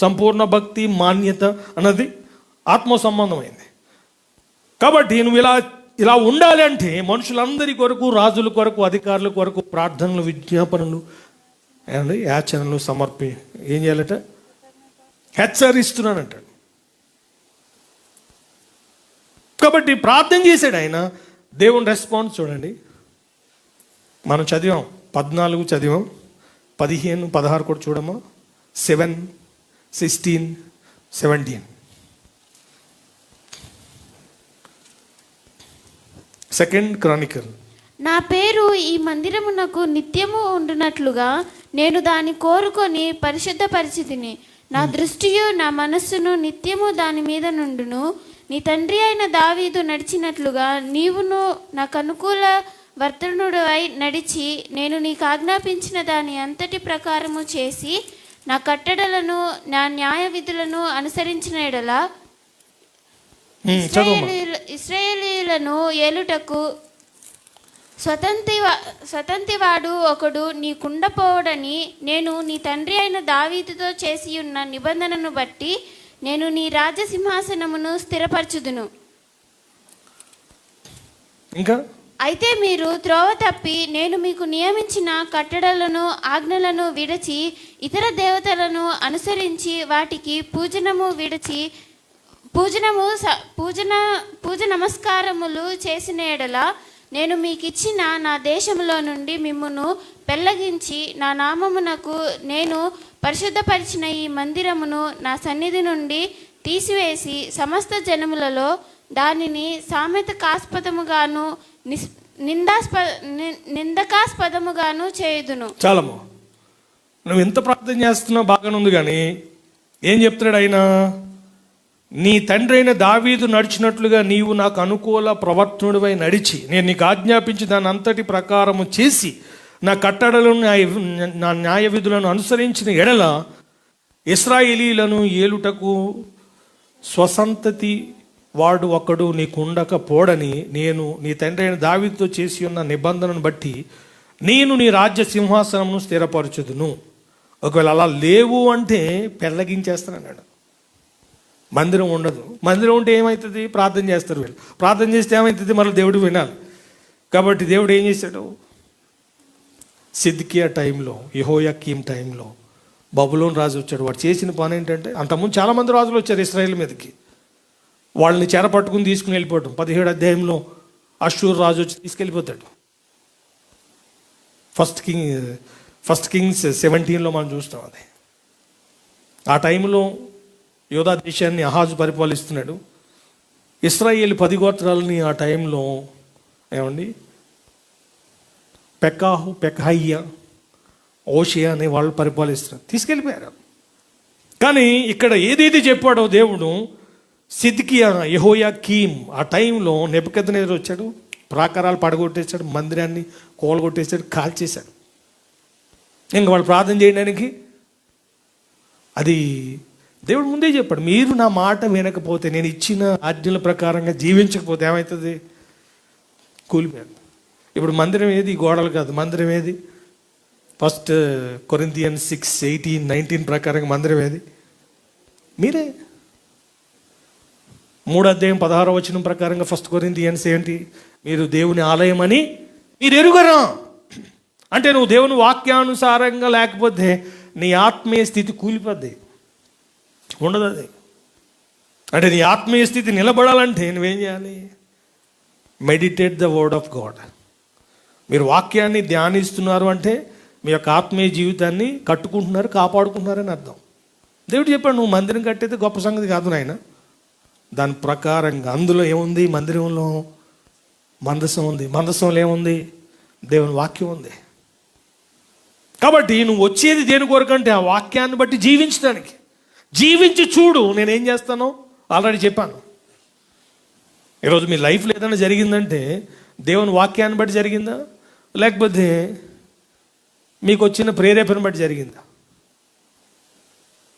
సంపూర్ణ భక్తి మాన్యత అన్నది ఆత్మ సంబంధమైంది. కాబట్టి నువ్వు ఇలా ఉండాలి అంటే మనుషులందరి కొరకు, రాజుల కొరకు, అధికారుల కొరకు ప్రార్థనలు, విజ్ఞాపనలు, యాచనలు ఏం చేయాలట? హెచ్చరిస్తున్నానంటాడు. కాబట్టి ప్రార్థన చేశాడు ఆయన. దేవుని రెస్పాన్స్ చూడండి, మనం చదివాం 14 చదివాం, 15, 16 కూడా చూడమా, 7, 16, 17. Second Chronicle. నా పేరు ఈ మందిరమునకు నిత్యము ఉండునట్లుగా నేను దాన్ని కోరుకొని పరిశుద్ధపరిచితిని. నా దృష్టియు నా మనస్సును నిత్యము దాని మీద నుండును. నీ తండ్రి అయిన దావీదు నడిచినట్లుగా నీవును నాకు అనుకూల వర్తనుడవై నడిచి నేను నీకు ఆజ్ఞాపించిన దాని అంతటి ప్రకారము చేసి నా కట్టడలను నా న్యాయ విధులను అనుసరించిన ఎడల ఇశ్రాయేలీయులను ఏలుటకు స్వతంత్రివాడు ఒకడు నీకుండపోవడని నేను నీ తండ్రి అయిన దావీదుతో చేసి ఉన్న నిబంధనను బట్టి నేను నీ రాజసింహాసనమును స్థిరపరచుదును. ఇంకా అయితే మీరు త్రోవ తప్పి నేను మీకు నియమించిన కట్టడలను ఆజ్ఞలను విడచి ఇతర దేవతలను అనుసరించి వాటికి పూజ నమస్కారములు చేసిన ఎడల నేను మీకిచ్చిన నా దేశంలో నుండి మిమ్మును పెళ్ళగించి నా నామమునకు నేను పరిశుద్ధపరిచిన ఈ మందిరమును నా సన్నిధి నుండి తీసివేసి సమస్త జనములలో దానిని సామెతకాస్పదముగాను నిందకాస్పదముగాను చేయుదును. చాలమ్మా, నువ్వు ఎంత ప్రార్థన చేస్తున్నావు బాగానే ఉంది, కానీ ఏం చెప్తున్నాడు ఆయన? నీ తండ్రి అయిన దావీదు నడిచినట్లుగా నీవు నాకు అనుకూల ప్రవర్తనుడివై నడిచి నేను నీకు ఆజ్ఞాపించి దాని అంతటి ప్రకారము చేసి నా కట్టడలను నా న్యాయ విధులను అనుసరించిన ఎడల ఇశ్రాయేలీలను ఏలుటకు స్వసంతతి వాడు ఒకడు నీకు ఉండకపోడని నేను నీ తండ్రి అయిన దావీదుతో చేసి ఉన్న నిబంధనను బట్టి నేను నీ రాజ్య సింహాసనమును స్థిరపరచుదును. ఒకవేళ అలా లేవు అంటే పెళ్ళగించేస్తానన్నాడు. మందిరం ఉండదు. మందిరం ఉంటే ఏమవుతుంది? ప్రార్థన చేస్తారు వీళ్ళు. ప్రార్థన చేస్తే ఏమవుతుంది? మళ్ళీ దేవుడు వినాలి. కాబట్టి దేవుడు ఏం చేశాడు? సిద్కియా టైంలో, యెహోయాకీం టైంలో బబులోను రాజు వచ్చాడు. వాడు చేసిన పని ఏంటంటే, అంతకుముందు చాలామంది రాజులు వచ్చారు ఇశ్రాయేల్ మీదకి. వాళ్ళని చెర పట్టుకుని తీసుకుని వెళ్ళిపోవటం. 17వ అధ్యాయంలో అష్షూర్ రాజు వచ్చి తీసుకెళ్ళిపోతాడు. ఫస్ట్ కింగ్స్ 17లో మనం చూస్తాం అది. ఆ టైంలో యోధా దేశాన్ని అహాజు పరిపాలిస్తున్నాడు. ఇశ్రాయేలు 10 గోత్రాలని ఆ టైంలో ఏమండి పెకహయ్య, ఓషియా అనే వాళ్ళు పరిపాలిస్తున్నారు. తీసుకెళ్ళిపోయారు. కానీ ఇక్కడ ఏదైతే చెప్పాడో దేవుడు, సిద్కియా, యెహోయాకీం ఆ టైంలో నెబుకద్నెజరు వచ్చాడు, ప్రాకారాలు పడగొట్టేశాడు, మందిరాన్ని కూలగొట్టేశాడు, కాల్చేశాడు. ఇంకా వాళ్ళు ప్రార్థన చేయడానికి అది దేవుడు ముందే చెప్పాడు, మీరు నా మాట వినకపోతే, నేను ఇచ్చిన ఆజ్ఞల ప్రకారంగా జీవించకపోతే ఏమవుతుంది? కూలిపోయాడు. ఇప్పుడు మందిరం ఏది? గోడలు కాదు. మందిరం ఏది? 1 కొరింథియన్స్ 6:18-19 ప్రకారంగా మందిరం ఏది? మీరే. 3వ అధ్యాయం 16వ వచనం ప్రకారంగా 1 కొరింథియన్స్ ఏంటి? మీరు దేవుని ఆలయం అని మీరు ఎరుగరా. అంటే నువ్వు దేవుని వాక్యానుసారంగా లేకపోతే నీ ఆత్మీయ స్థితి కూలిపోద్ది, ఉండదు అది. అంటే నీ ఆత్మీయ స్థితి నిలబడాలంటే నువ్వేం చేయాలి? Meditate the word of God. మీరు వాక్యాన్ని ధ్యానిస్తున్నారు అంటే మీ యొక్క ఆత్మీయ జీవితాన్ని కట్టుకుంటున్నారు, కాపాడుకుంటున్నారని అర్థం. దేవుడు చెప్పాడు, నువ్వు మందిరం కట్టేది గొప్ప సంగతి కాదు నాయన. దాని ప్రకారంగా అందులో ఏముంది? మందిరంలో మందసం ఉంది. మందసంలో ఏముంది? దేవుని వాక్యం ఉంది. కాబట్టి నువ్వు వచ్చేది దేని కొరకంటే ఆ వాక్యాన్ని బట్టి జీవించడానికి. జీవించి చూడు, నేనేం చేస్తానో ఆల్రెడీ చెప్పాను. ఈరోజు మీ లైఫ్లో ఏదైనా జరిగిందంటే దేవుని వాక్యాన్ని బట్టి జరిగిందా, లేకపోతే మీకు వచ్చిన ప్రేరేపణ బట్టి జరిగిందా?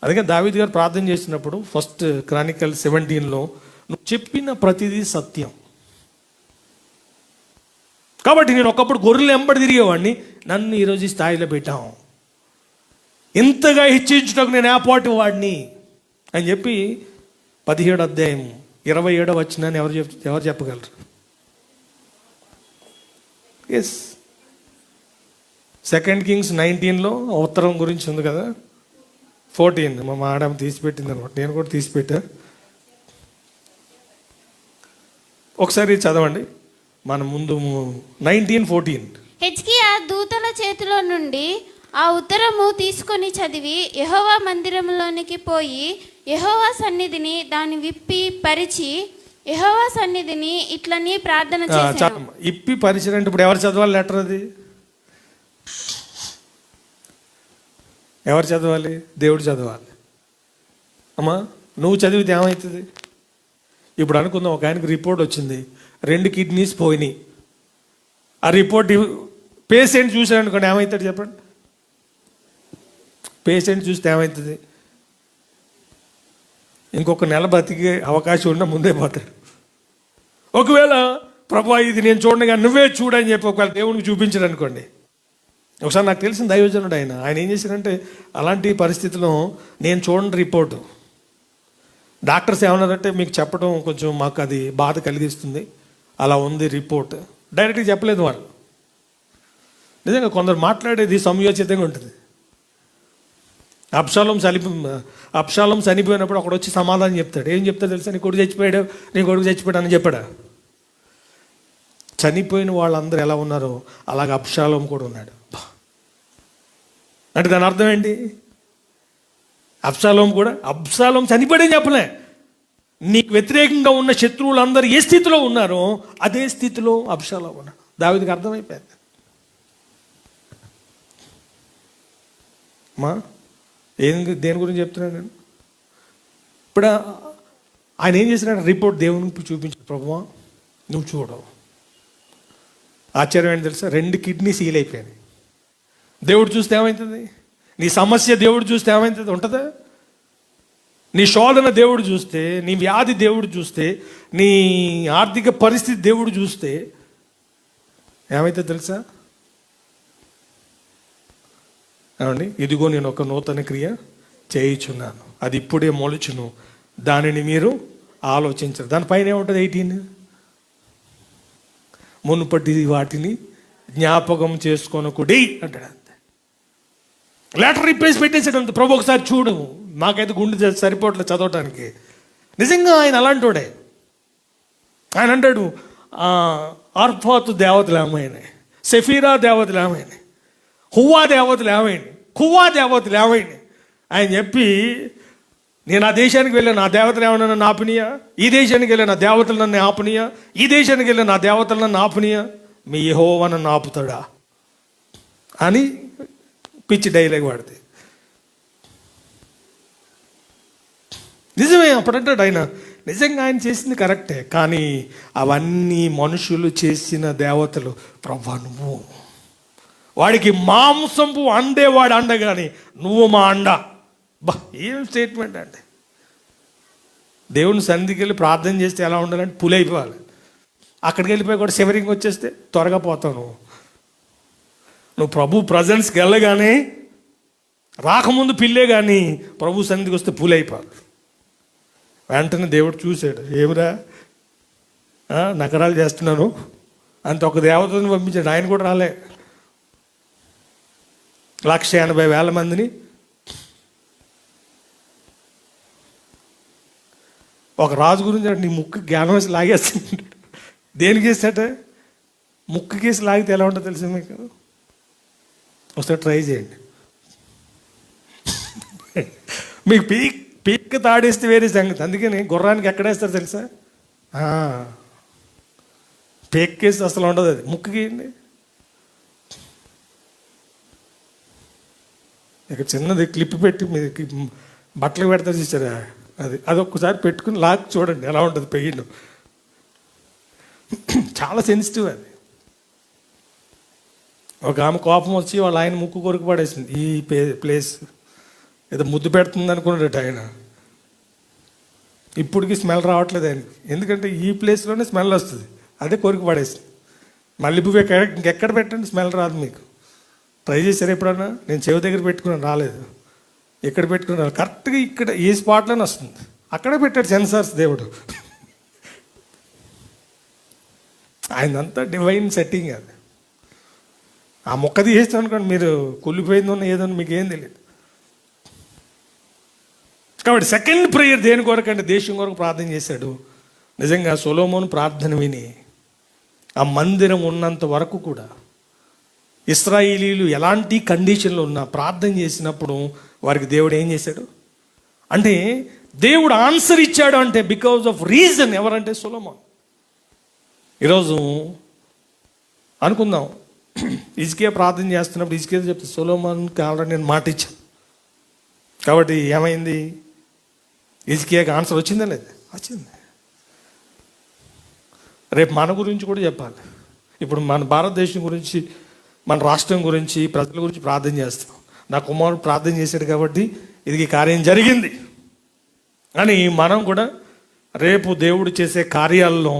అందుకే దావీదు గారు ప్రార్థన చేసినప్పుడు 1 క్రానికల్స్ 17లో నువ్వు చెప్పిన ప్రతిదీ సత్యం. కాబట్టి నేను ఒకప్పుడు గొర్రెలు ఎంబడి తిరిగేవాడిని, నన్ను ఈరోజు ఈ స్థాయిలో పెట్టాం, ఇంతగా హెచ్చించుటకు నేను ఏపాటి వాడిని అని చెప్పి 17వ అధ్యాయం 27వ వచనాన్ని ఎవరు చెప్పగలరు? ఎస్, 2 కింగ్స్ 19లో ఉత్తరం గురించి ఉంది కదా, 14. మా మేడం తీసిపెట్టింది అనమాట, నేను కూడా తీసిపెట్టా. ఒకసారి చదవండి మన ముందు. 19:14. హిజ్కియా దూతల చేతిలో నుండి ఆ ఉత్తరము తీసుకొని చదివి యెహోవా మందిరంలోనికి పోయి యెహోవా సన్నిధిని దాన్ని విప్పి పరిచి యెహోవా సన్నిధిని ఇట్లని ప్రార్థన చేశాను. ఇప్పి పరిచినంటే ఇప్పుడు ఎవరు చదవాలి లెటర్? అది ఎవరు చదవాలి? దేవుడు చదవాలి. అమ్మా నువ్వు చదివితే ఏమవుతుంది? ఇప్పుడు అనుకుందాం, ఒక ఆయనకు రిపోర్ట్ వచ్చింది, 2 కిడ్నీస్ పోయినాయి. ఆ రిపోర్ట్ పేషెంట్ చూశాడు అనుకోండి, ఏమవుతాడు చెప్పండి? పేషెంట్ చూస్తే ఏమవుతుంది? ఇంకొక నెల బతికే అవకాశం ఉన్నా ముందే పోతాడు. ఒకవేళ ప్రభా ఇది నేను చూడగా నువ్వే చూడని చెప్పి ఒకవేళ దేవునికి చూపించాడు అనుకోండి. ఒకసారి నాకు తెలిసిన దైవజనుడు ఆయన ఏం చేశారంటే, అలాంటి పరిస్థితిలో నేను చూడండి రిపోర్టు, డాక్టర్స్ ఏమన్నారంటే మీకు చెప్పడం కొంచెం మాకు అది బాధ కలిగిస్తుంది, అలా ఉంది రిపోర్ట్. డైరెక్ట్గా చెప్పలేదు వాళ్ళు. నిజంగా కొందరు మాట్లాడేది సంయోచితంగా ఉంటుంది. అబ్షాలోం చనిపోయినప్పుడు అక్కడ వచ్చి సమాధానం చెప్తాడు. ఏం చెప్తాడు తెలుసా? నీ కొడుకు చచ్చిపోయాడు అని చెప్పాడా? చనిపోయిన వాళ్ళందరూ ఎలా ఉన్నారో అలాగ అబ్షాలోం కూడా ఉన్నాడు. అంటే దాని అర్థం ఏంటి? అబ్షాలోం చనిపోయాడని చెప్పలే. నీకు వ్యతిరేకంగా ఉన్న శత్రువులందరూ ఏ స్థితిలో ఉన్నారో అదే స్థితిలో అబ్షాలోం ఉన్నాడు. దావీదుకి అర్థమైపోయింది. దేని గురించి చెప్తున్నాను నేను? ఇప్పుడు ఆయన ఏం చేసినాడు? రిపోర్ట్ దేవునికి చూపించాడు. ప్రభువా నువ్వు చూడవు. ఆశ్చర్యం ఏంటి తెలుసా? 2 కిడ్నీస్ హీల్ అయిపోయాయి. దేవుడు చూస్తే ఏమవుతుంది? నీ సమస్య దేవుడు చూస్తే ఏమవుతుంది? ఉంటుందా? నీ శోధన దేవుడు చూస్తే, నీ వ్యాధి దేవుడు చూస్తే, నీ ఆర్థిక పరిస్థితి దేవుడు చూస్తే ఏమైతుంది తెలుసా? ఏమండి, ఇదిగో నేను ఒక నూతన క్రియ చేయుచున్నాను, అది ఇప్పుడే మొలుచును, దానిని మీరు ఆలోచించరు. దానిపైన ఏముంటుంది? 18 మునుపటి వాటిని జ్ఞాపకం చేసుకొనకుడి అంటాడు. అంతే. లెటర్ రిప్లేస్ పెట్టేసాడు అంత. ప్రభు ఒకసారి చూడు, నాకైతే గుండె సరిపోవట్లేదు చదవటానికి. నిజంగా ఆయన అలాంటోడే. ఆయన అంటాడు, అర్ఫాతు దేవతలు ఏమైనాయి, సెఫీరా దేవతలు ఏమైనాయి, హువా దేవతలు ఏమైనాయి, కువ్వా దేవతలు ఏమైనాయి ఆయన చెప్పి, నేను ఆ దేశానికి వెళ్ళాను, నా దేవతలు ఏమన్నా నన్ను ఆపనీయా? ఈ దేశానికి వెళ్ళాను, నా దేవతలు నన్ను ఆపనీయా? ఈ దేశానికి వెళ్ళాను, నా దేవతలు నన్ను ఆపనీయా? మీ యెహోవా నన్ను ఆపుతాడా అని పిచ్చి డైలాగ్ వాడితే. నిజమే, అప్పుడంటాడు ఆయన. నిజంగా ఆయన చేసింది కరెక్టే, కానీ అవన్నీ మనుషులు చేసిన దేవతలు. ప్రభువా నువ్వు, వాడికి మాంసంపు అండేవాడు అండ, కానీ నువ్వు మా అండ. బా, ఏం స్టేట్మెంట్ అండి! దేవుని సన్నిధికి వెళ్ళి ప్రార్థన చేస్తే ఎలా ఉండాలంటే పులి అయిపోవాలి. అక్కడికి వెళ్ళిపోయి కూడా శివరింగ్ వచ్చేస్తే త్వరగా పోతావు. నువ్వు ప్రభు ప్రజెన్స్కి వెళ్ళగానే, రాకముందు పిల్లే, కానీ ప్రభు సన్నిధికి వస్తే పులి అయిపోవాలి. వెంటనే దేవుడు చూశాడు, ఏమిరా నకరాలు చేస్తున్నాను అంత ఒక దేవతని పంపించాడు. ఆయన కూడా రాలే. 180,000 మందిని ఒక రాజు గురించి నీ ముక్కు జ్ఞానం వేసి లాగేస్తాడు. దేనికి వేస్తాట? ముక్కు కేసి లాగితే ఎలా ఉంటుందో తెలుసు మీకు? ఒకసారి ట్రై చేయండి. మీకు పీక్ తాడేస్తే వేరే సంగతి. అందుకని గుర్రానికి ఎక్కడేస్తారు తెలుసా? పీక్ కేసి అసలు ఉండదు, అది ముక్కుకేయండి. ఇక చిన్నది క్లిప్ పెట్టి మీరు బట్టలు పెడతారు చూసారా, అది ఒక్కసారి పెట్టుకుని లాక్ చూడండి ఎలా ఉంటుంది పెయిన్. చాలా సెన్సిటివ్ అది. ఒక ఆమె కోపం వచ్చి వాళ్ళ ఆయన ముక్కు కొరికి పడేసింది. ఈ ప్లేస్ ఏదో ముద్దు పెడుతుంది అనుకున్నాడట ఆయన. ఇప్పటికి స్మెల్ రావట్లేదు ఆయనకి, ఎందుకంటే ఈ ప్లేస్లోనే స్మెల్ వస్తుంది. అదే కొరికి పడేసింది. మళ్ళీ పువ్వు ఇంకెక్కడ పెట్టండి, స్మెల్ రాదు మీకు. ట్రై చేశారు ఎప్పుడన్నా? నేను చెవి దగ్గర పెట్టుకున్నాను, రాలేదు. ఎక్కడ పెట్టుకున్నాను? కరెక్ట్గా ఇక్కడ ఈ స్పాట్లోనే వస్తుంది. అక్కడే పెట్టాడు సెన్సార్స్ దేవుడు. ఆయనంతా డివైన్ సెట్టింగ్ అది. ఆ మొక్క తీసేస్తాం అనుకోండి, మీరు కుళ్ళిపోయిందో ఏదో మీకు ఏం తెలియదు. కాబట్టి సెకండ్ ప్రేయర్ దేని కొరకు అంటే దేశం కొరకు ప్రార్థన చేశాడు. నిజంగా సొలొమోను ప్రార్థన విని ఆ మందిరం ఉన్నంత వరకు కూడా ఇశ్రాయేలీలు ఎలాంటి కండిషన్లో ఉన్నా ప్రార్థన చేసినప్పుడు వారికి దేవుడు ఏం చేశాడు అంటే, దేవుడు ఆన్సర్ ఇచ్చాడు అంటే బికాజ్ ఆఫ్ రీజన్. ఎవరంటే సొలొమోన్. ఈరోజు అనుకుందాం, హిజ్కియా ప్రార్థన చేస్తున్నప్పుడు హిజ్కియా చెప్తే సొలొమోన్కి ఆల్రెడీ నేను మాట ఇచ్చాను. కాబట్టి ఏమైంది? హిజ్కియాకి ఆన్సర్ వచ్చిందా లేదు? వచ్చింది. రేపు మన గురించి కూడా చెప్పాలి. ఇప్పుడు మన భారతదేశం గురించి, మన రాష్ట్రం గురించి, ప్రజల గురించి ప్రార్థన చేస్తాం. నా కుమారుడు ప్రార్థన చేశాడు కాబట్టి ఇది కార్యం జరిగింది అని మనం కూడా రేపు దేవుడు చేసే కార్యాల్లో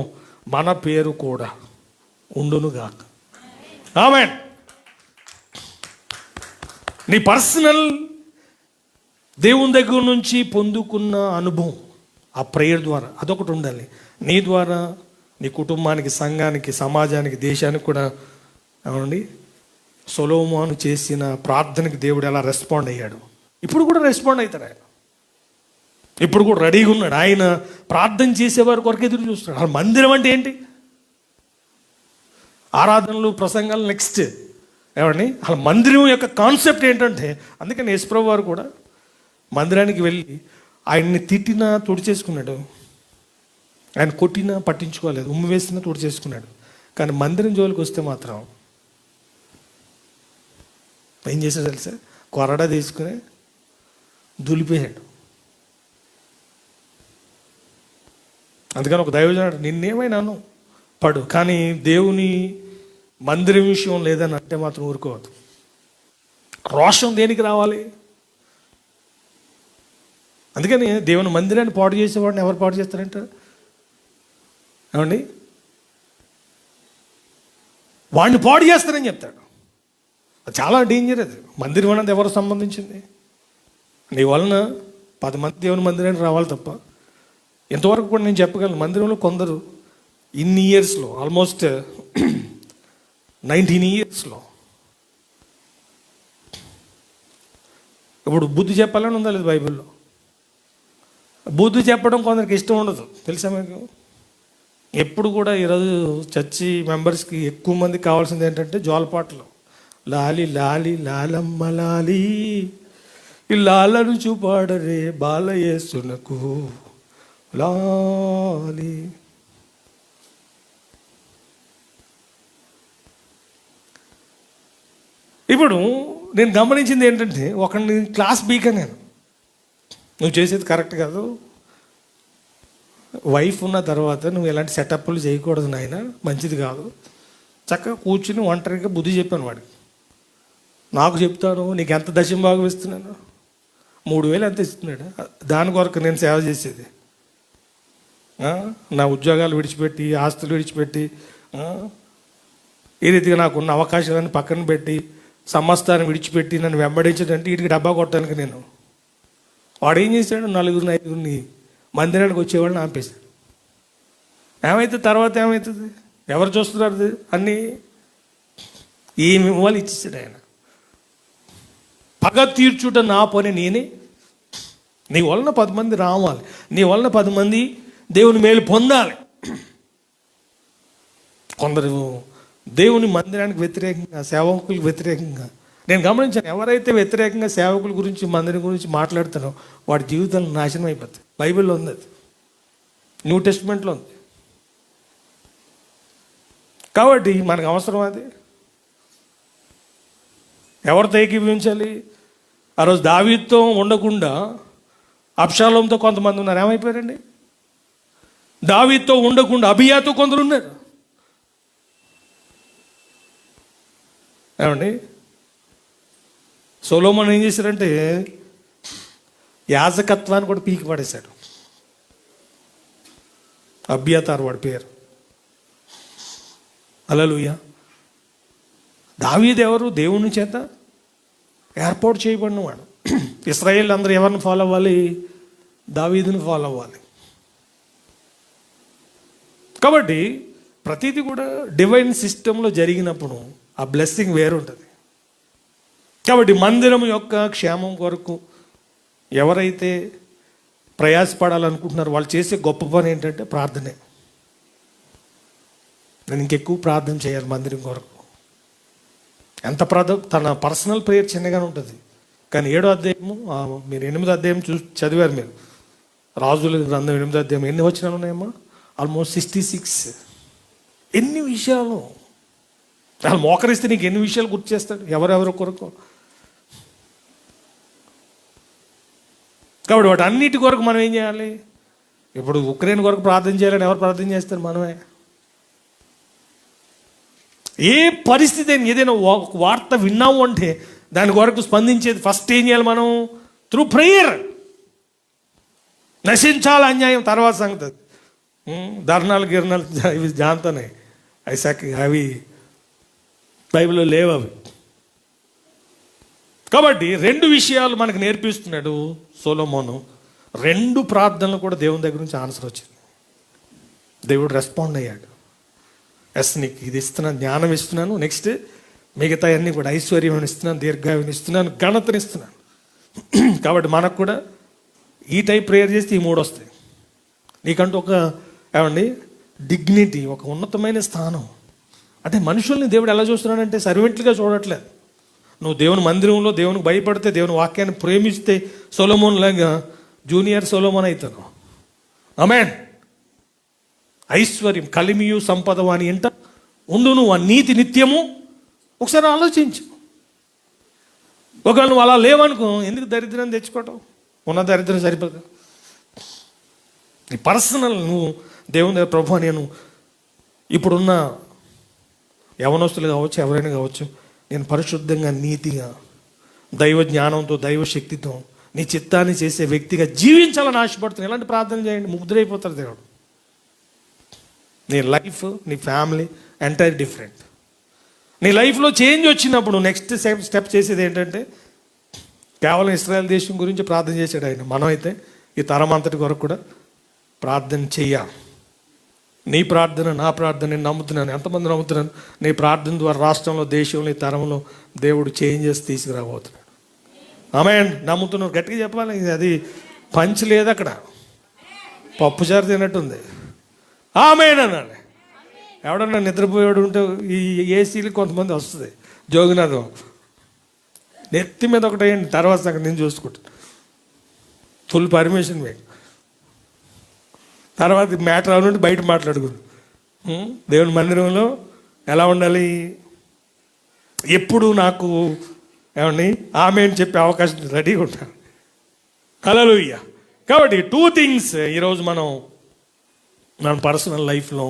మన పేరు కూడా ఉండునుగాక. ఆమేన్. నీ పర్సనల్ దేవుని దగ్గర నుంచి పొందుకున్న అనుభవం ఆ ప్రేయర్ ద్వారా అదొకటి ఉండాలి. నీ ద్వారా నీ కుటుంబానికి, సంఘానికి, సమాజానికి, దేశానికి కూడా. అవునండి, సొలొమోను చేసిన ప్రార్థనకి దేవుడు ఎలా రెస్పాండ్ అయ్యాడు, ఇప్పుడు కూడా రెస్పాండ్ అవుతాడు ఆయన. ఇప్పుడు కూడా రెడీగా ఉన్నాడు. ఆయన ప్రార్థన చేసేవారి కొరకు ఎదురు చూస్తున్నాడు. ఆ మందిరం అంటే ఏంటి? ఆరాధనలు, ప్రసంగాలు నెక్స్ట్. ఏమండి, అసలు మందిరం యొక్క కాన్సెప్ట్ ఏంటంటే, అందుకని యేసుప్రభు వారు కూడా మందిరానికి వెళ్ళి ఆయన్ని తిట్టినా తుడిచేసుకున్నాడు, ఆయన కొట్టినా పట్టించుకోలేదు, ఉమ్మి వేసినా తుడిచేసుకున్నాడు. కానీ మందిరం జోలికి వస్తే మాత్రం ఏం చేశాడు తెలుసా? కొరడా తీసుకుని దులిపేశాడు. అందుకని ఒక దైవజనుడు, నిన్నేమైనాను పడు, కానీ దేవుని మందిరం విషయం లేదని అంటే మాత్రం ఊరుకోవద్దు. రోషం దేనికి రావాలి? అందుకని దేవుని మందిరాన్ని పాడు చేసేవాడిని ఎవరు పాడు చేస్తారంట? ఏమండి, వాడిని పాడు చేస్తారని చెప్తాడు. చాలా డేంజర్ అది. మందిరం అనేది ఎవరు సంబంధించింది? నీ వలన 10 మంది దేవుని మందిరానికి రావాలి తప్ప. ఇంతవరకు కూడా నేను చెప్పగలను, మందిరంలో కొందరు ఇన్ని ఇయర్స్లో, ఆల్మోస్ట్ 19 ఇయర్స్లో, ఇప్పుడు బుద్ధి చెప్పాలని ఉందా లేదు బైబిల్లో? బుద్ధి చెప్పడం కొందరికి ఇష్టం ఉండదు, తెలుసా మీకు? ఎప్పుడు కూడా ఈరోజు చర్చి మెంబర్స్కి ఎక్కువ మంది కావాల్సింది ఏంటంటే జోలపాటలు. లాలి లాలి లాలమ్మ లాలి, ఈ లాలను చూపాడరే బాలయేసునకు లాలి. ఇప్పుడు నేను గమనించింది ఏంటంటే, ఒకరిని క్లాస్ బీకా, నేను నువ్వు చేసేది కరెక్ట్ కాదు, వైఫ్ ఉన్న తర్వాత నువ్వు ఎలాంటి సెటప్లు చేయకూడదు నాయన, మంచిది కాదు. చక్కగా కూర్చుని ఒంటరిగా బుద్ధి చెప్పాను వాడికి. నాకు చెప్తాను, నీకు ఎంత దశంభాగం ఇస్తున్నాను? 3,000 ఎంత ఇస్తున్నాడు? దాని కొరకు నేను సేవ చేసేది. నా ఉద్యోగాలు విడిచిపెట్టి, ఆస్తులు విడిచిపెట్టి, ఈ రీతిగా నాకున్న అవకాశాలను పక్కన పెట్టి, సమస్తాన్ని విడిచిపెట్టి నన్ను వెంబడించడంటే వీటికి డబ్బా కొట్టడానికి నేను. వాడు ఏం చేశాడు? 4-5 మందిరానికి వచ్చేవాళ్ళని ఆపేశాడు. ఏమవుతుంది తర్వాత? ఏమవుతుంది? ఎవరు చూస్తున్నారు? అన్నీ ఏమి ఇవ్వాలి ఇచ్చేసాడు ఆయన. పగ తీర్చుట నా పని నేనే. నీ వలన 10 మంది రావాలి, నీ వలన 10 మంది దేవుని మేలు పొందాలి. కొందరు దేవుని మందిరానికి వ్యతిరేకంగా, సేవకులకు వ్యతిరేకంగా నేను గమనించాను. ఎవరైతే వ్యతిరేకంగా సేవకుల గురించి, మందిరం గురించి మాట్లాడుతారో వాడి జీవితాలు నాశనం అయిపోతాయి. బైబిల్లో ఉంది అది, న్యూ టెస్ట్మెంట్లో ఉంది. కాబట్టి మనకు అవసరం అది. ఎవరితో ఏకీభవించాలి? ఆ రోజు దావీదుతో ఉండకుండా అబ్షాలోంతో కొంతమంది ఉన్నారు. ఏమైపోయారండి? దావీదుతో ఉండకుండా అబియాతో కొందరు ఉన్నారు. ఏమండి, సొలొమోను ఏం చేశారంటే యాజకత్వాన్ని కూడా పీకి పడేశాడు. అబ్యాతారు వాడి పేరు. హల్లెలూయా. దావీదు ఎవరు? దేవుని చేత ఏర్పాటు చేయబడిన వాడు. ఇశ్రాయేల్ అందరూ ఎవరిని ఫాలో అవ్వాలి? దావీదుని ఫాలో అవ్వాలి. కాబట్టి ప్రతిదీ కూడా డివైన్ సిస్టంలో జరిగినప్పుడు ఆ బ్లెస్సింగ్ వేరుంటుంది. కాబట్టి మందిరం యొక్క క్షేమం కొరకు ఎవరైతే ప్రయాసపడాలనుకుంటున్నారో వాళ్ళు చేసే గొప్ప పని ఏంటంటే ప్రార్థనే. నేను ఇంకెక్కువ ప్రార్థన చేయాలి మందిరం కొరకు. ఎంత తన పర్సనల్ ప్రేయర్ చిన్నగానే ఉంటుంది. కానీ 7వ అధ్యాయము, మీరు 8వ అధ్యాయం చదివారు మీరు, రాజుల గ్రంథం 8వ అధ్యాయం ఎన్ని వచనాలు ఉన్నాయమ్మా? ఆల్మోస్ట్ 66. ఎన్ని విషయాలు అసలు మోకరిస్తే నీకు ఎన్ని విషయాలు గుర్తు చేస్తాడు ఎవరెవరి కొరకు. కాబట్టి వాటి అన్నిటి కొరకు మనం ఏం చేయాలి? ఇప్పుడు ఉక్రెయిన్ కొరకు ప్రార్థన చేయాలని ఎవరు ప్రార్థన చేస్తారు? మనమే. ఏ పరిస్థితి అయినా, ఏదైనా వార్త విన్నాము అంటే దాని కొరకు స్పందించేది ఫస్ట్ ఏం చేయాలి మనం? Through prayer. నశించాలి అన్యాయం, తర్వాత సంగతి. ధర్నాలు గిరణాలు ఇవి జాంతనాయి, అవి బైబిల్లో లేవు అవి. కాబట్టి 2 విషయాలు మనకు నేర్పిస్తున్నాడు సొలొమోను. 2 ప్రార్థనలు కూడా దేవుని దగ్గర నుంచి ఆన్సర్ వచ్చింది. దేవుడు రెస్పాండ్ అయ్యాడు. ఎస్, నీకు ఇది ఇస్తున్నాను, జ్ఞానం ఇస్తున్నాను, నెక్స్ట్ మిగతా అన్నీ కూడా ఐశ్వర్యం ఇస్తున్నాను, దీర్ఘాయుని ఇస్తున్నాను, ఘనతని ఇస్తున్నాను. కాబట్టి మనకు కూడా ఈ టైప్ ప్రేయర్ చేస్తే ఈ 3 వస్తాయి. నీకంటూ ఒక ఏమండి డిగ్నిటీ, ఒక ఉన్నతమైన స్థానం, అంటే మనుషుల్ని దేవుడు ఎలా చూస్తున్నాడంటే సర్వెంట్లుగా చూడట్లేదు. నువ్వు దేవుని మందిరంలో దేవునికి భయపడితే, దేవుని వాక్యాన్ని ప్రేమిస్తే సొలొమోన్ లాగా జూనియర్ సొలొమోన్ అవుతాను. ఆమేన్. ఐశ్వర్యం కలిమియు సంపద అని ఇంట ఉండును, ఆ నీతి నిత్యము. ఒకసారి ఆలోచించు. ఒకవేళ నువ్వు అలా లేవనుకో, ఎందుకు దరిద్రం తెచ్చుకోవటం? ఉన్న దరిద్రం సరిపోదు. నీ పర్సనల్ నువ్వు దేవుని దగ్గర, ప్రభు నేను ఇప్పుడున్న యవనస్తులు కావచ్చు, ఎవరైనా కావచ్చు, నేను పరిశుద్ధంగా, నీతిగా, దైవ జ్ఞానంతో, దైవ శక్తితో నీ చిత్తాన్ని చేసే వ్యక్తిగా జీవించాలని ఆశపడుతున్నాను. ఎలాంటి ప్రార్థన చేయండి, ముగ్ధురైపోతారు దేవుడు. నీ లైఫ్, నీ ఫ్యామిలీ ఎంటైర్ డిఫరెంట్. నీ లైఫ్లో చేంజ్ వచ్చినప్పుడు నెక్స్ట్ స్టెప్ చేసేది ఏంటంటే, కేవలం ఇశ్రాయేల్ దేశం గురించి ప్రార్థన చేశాడు ఆయన. మనమైతే ఈ తరం అంతటి కొరకు కూడా ప్రార్థన చెయ్యాలి. నీ ప్రార్థన, నా ప్రార్థన, నేను నమ్ముతున్నాను. ఎంతమంది నమ్ముతున్నాను? నీ ప్రార్థన ద్వారా రాష్ట్రంలో, దేశంలో, ఈ తరంలో దేవుడు చేంజెస్ తీసుకురాబోతున్నాడు. ఆమేన్. నమ్ముతున్నారు, గట్టిగా చెప్పాలి. అది పంచి లేదు అక్కడ, పప్పుచారు తిన్నట్టుంది. ఆమేన్ అన్నాడు. ఎవడన్నా నిద్రపోయాడు ఉంటే ఈ ఏసీలు కొంతమంది వస్తుంది, జోగినాథం నెత్తి మీద ఒకటి వేయండి, తర్వాత సంగతి నేను చూసుకుంటాను. ఫుల్ పర్మిషన్ మీకు. తర్వాత మ్యాటర్ అవునంటే బయట మాట్లాడుకుంది. దేవుని మందిరంలో ఎలా ఉండాలి? ఎప్పుడు నాకు ఏమండి ఆమె అని చెప్పే అవకాశం రెడీగా ఉంటాను. హల్లెలూయా. కాబట్టి 2 things ఈరోజు మన పర్సనల్ లైఫ్లో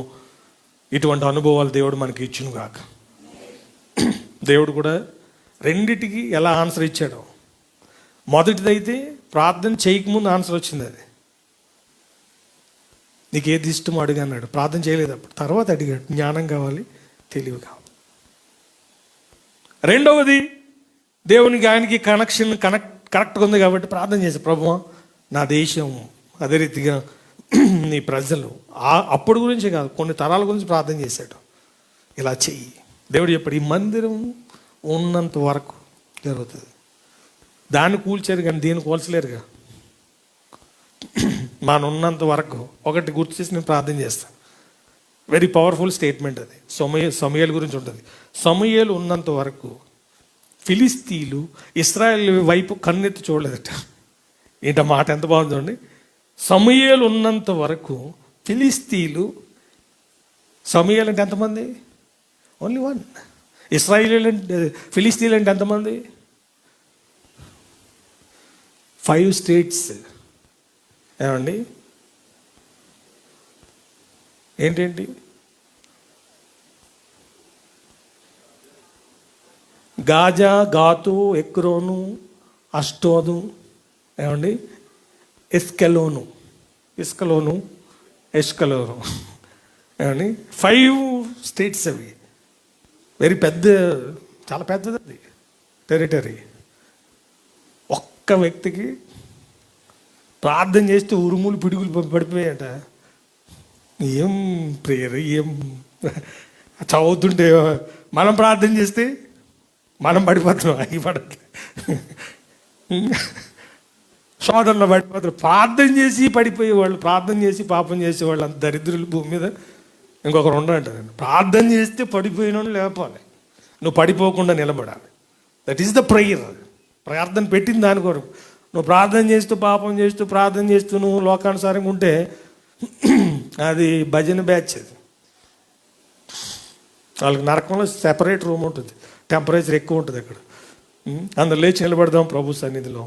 ఇటువంటి అనుభవాలు దేవుడు మనకి ఇచ్చును కాక. దేవుడు కూడా రెండిటికి ఎలా ఆన్సర్ ఇచ్చాడో, మొదటిదైతే ప్రార్థన చేయకముందు ఆన్సర్ వచ్చింది. అది నీకు ఏది ఇష్టమో అడిగా అన్నాడు. ప్రార్థన చేయలేదు అప్పుడు. తర్వాత అడిగాడు, జ్ఞానం కావాలి, తెలివి కావాలి. రెండవది, దేవునికి ఆయనకి కరెక్ట్గా ఉంది కాబట్టి ప్రార్థన చేశాడు. ప్రభువా, నా దేశం, అదే రీతిగా నీ ప్రజలు, అప్పుడు గురించి కాదు, కొన్ని తరాల గురించి ప్రార్థన చేశాడు. ఇలా చెయ్యి. దేవుడు చెప్పాడు, ఈ మందిరం ఉన్నంత వరకు జరుగుతుంది. దాన్ని కూల్చారు కానీ దీన్ని కూల్చలేరుగా. మనం ఉన్నంత వరకు ఒకటి గుర్తు చేసి నేను ప్రార్థన చేస్తాను. వెరీ పవర్ఫుల్ స్టేట్మెంట్ అది. సమూయేలు గురించి ఉంటుంది. సమూయేలు ఉన్నంత వరకు ఫిలిస్తీన్లు ఇశ్రాయేల్ వైపు కన్నెత్తి చూడలేదట. ఏంట మాట ఎంత బాగుందండి. సమూయేలు ఉన్నంత వరకు ఫిలిస్తీన్లు, సమూయేలు అంటే ఎంతమంది? ఓన్లీ 1. ఇశ్రాయేలు అంటే, ఫిలిస్తీన్లు అంటే ఎంతమంది? 5 states. ఏమండి ఏంటేంటి? గాజా, గాతు, ఎక్రోను, అష్టోదు, ఏమండి ఎస్కెలోను, ఏమండి 5 states అవి. వెరీ పెద్ద, చాలా పెద్దది అది టెరిటరీ. ఒక్క వ్యక్తికి ప్రార్థన చేస్తే ఉరుములు పిడుగులు పడిపోయాట. ఏం ప్రేయర్, ఏం చదువుతుంటే మనం ప్రార్థన చేస్తే మనం పడిపోతున్నాం. అవి పడట్లే, శోధనలో పడిపోతారు. ప్రార్థన చేసి పడిపోయేవాళ్ళు, ప్రార్థన చేసి పాపం చేసేవాళ్ళు అంత దరిద్రులు భూమి మీద ఇంకొకరు ఉండరంటారు. ప్రార్థన చేస్తే పడిపోయిన లేపాలి, నువ్వు పడిపోకుండా నిలబడాలి. That is the prayer. ప్రార్థన పెట్టింది దాని కొరకు. నువ్వు ప్రార్థన చేస్తూ పాపం చేస్తూ ప్రార్థన చేస్తూ నువ్వు లోకానుసారంగా ఉంటే అది భజన బ్యాచ్. అది వాళ్ళకి నరకంలో సెపరేట్ రూమ్ ఉంటుంది, టెంపరేచర్ ఎక్కువ ఉంటుంది అక్కడ. అందరు లేచి నిలబడదాం ప్రభు సన్నిధిలో.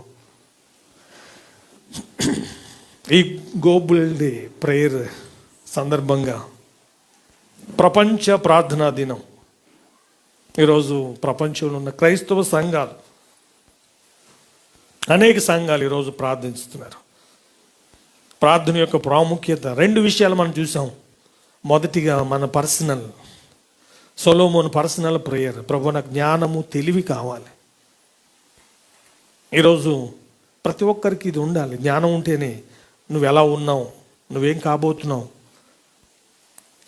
ఈ గ్లోబల్ డే ప్రేయర్ సందర్భంగా ప్రపంచ ప్రార్థనా దినం. ఈరోజు ప్రపంచంలో ఉన్న క్రైస్తవ సంఘాలు, అనేక సంఘాలు ఈరోజు ప్రార్థిస్తున్నారు. ప్రార్థన యొక్క ప్రాముఖ్యత 2 విషయాలు మనం చూసాం. మొదటిగా మన పర్సనల్, సొలొమోను పర్సనల్ ప్రేయర్. ప్రభు నాకు జ్ఞానము, తెలివి కావాలి. ఈరోజు ప్రతి ఒక్కరికి ఇది ఉండాలి. జ్ఞానం ఉంటేనే నువ్వు ఎలా ఉన్నావు, నువ్వేం కాబోతున్నావు,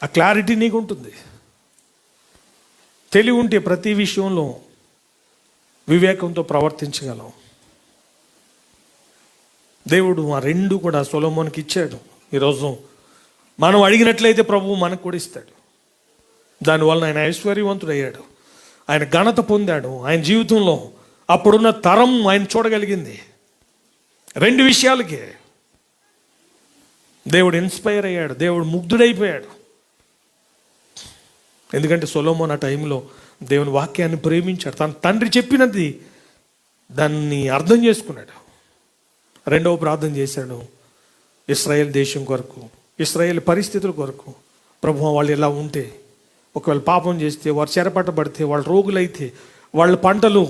ఆ క్లారిటీ నీకు ఉంటుంది. తెలివి ఉంటే ప్రతి విషయంలో వివేకంతో ప్రవర్తించగలం. దేవుడు ఆ 2 కూడా సొలొమోనుకి ఇచ్చాడు. ఈరోజు మనం అడిగినట్లయితే ప్రభువు మనకు కూడా ఇస్తాడు. దానివల్ల ఆయన ఐశ్వర్యవంతుడయ్యాడు, ఆయన ఘనత పొందాడు. ఆయన జీవితంలో అప్పుడున్న తరం ఆయన చూడగలిగింది. 2 విషయాలకే దేవుడు ఇన్స్పైర్ అయ్యాడు, దేవుడు ముగ్ధుడైపోయాడు. ఎందుకంటే సొలొమోన్ ఆ టైంలో దేవుని వాక్యాన్ని ప్రేమించాడు, తన తండ్రి చెప్పినది దాన్ని అర్థం చేసుకున్నాడు. 2వ ప్రార్థన చేశాడు ఇశ్రాయేల్ దేశం కొరకు, ఇశ్రాయేల్ పరిస్థితుల కొరకు. ప్రభువా, వాళ్ళు ఎలా ఉంటే, ఒకవేళ పాపం చేస్తే, వారు చెరపట్టబడితే, వాళ్ళు రోగులైతే, వాళ్ళ పంటలు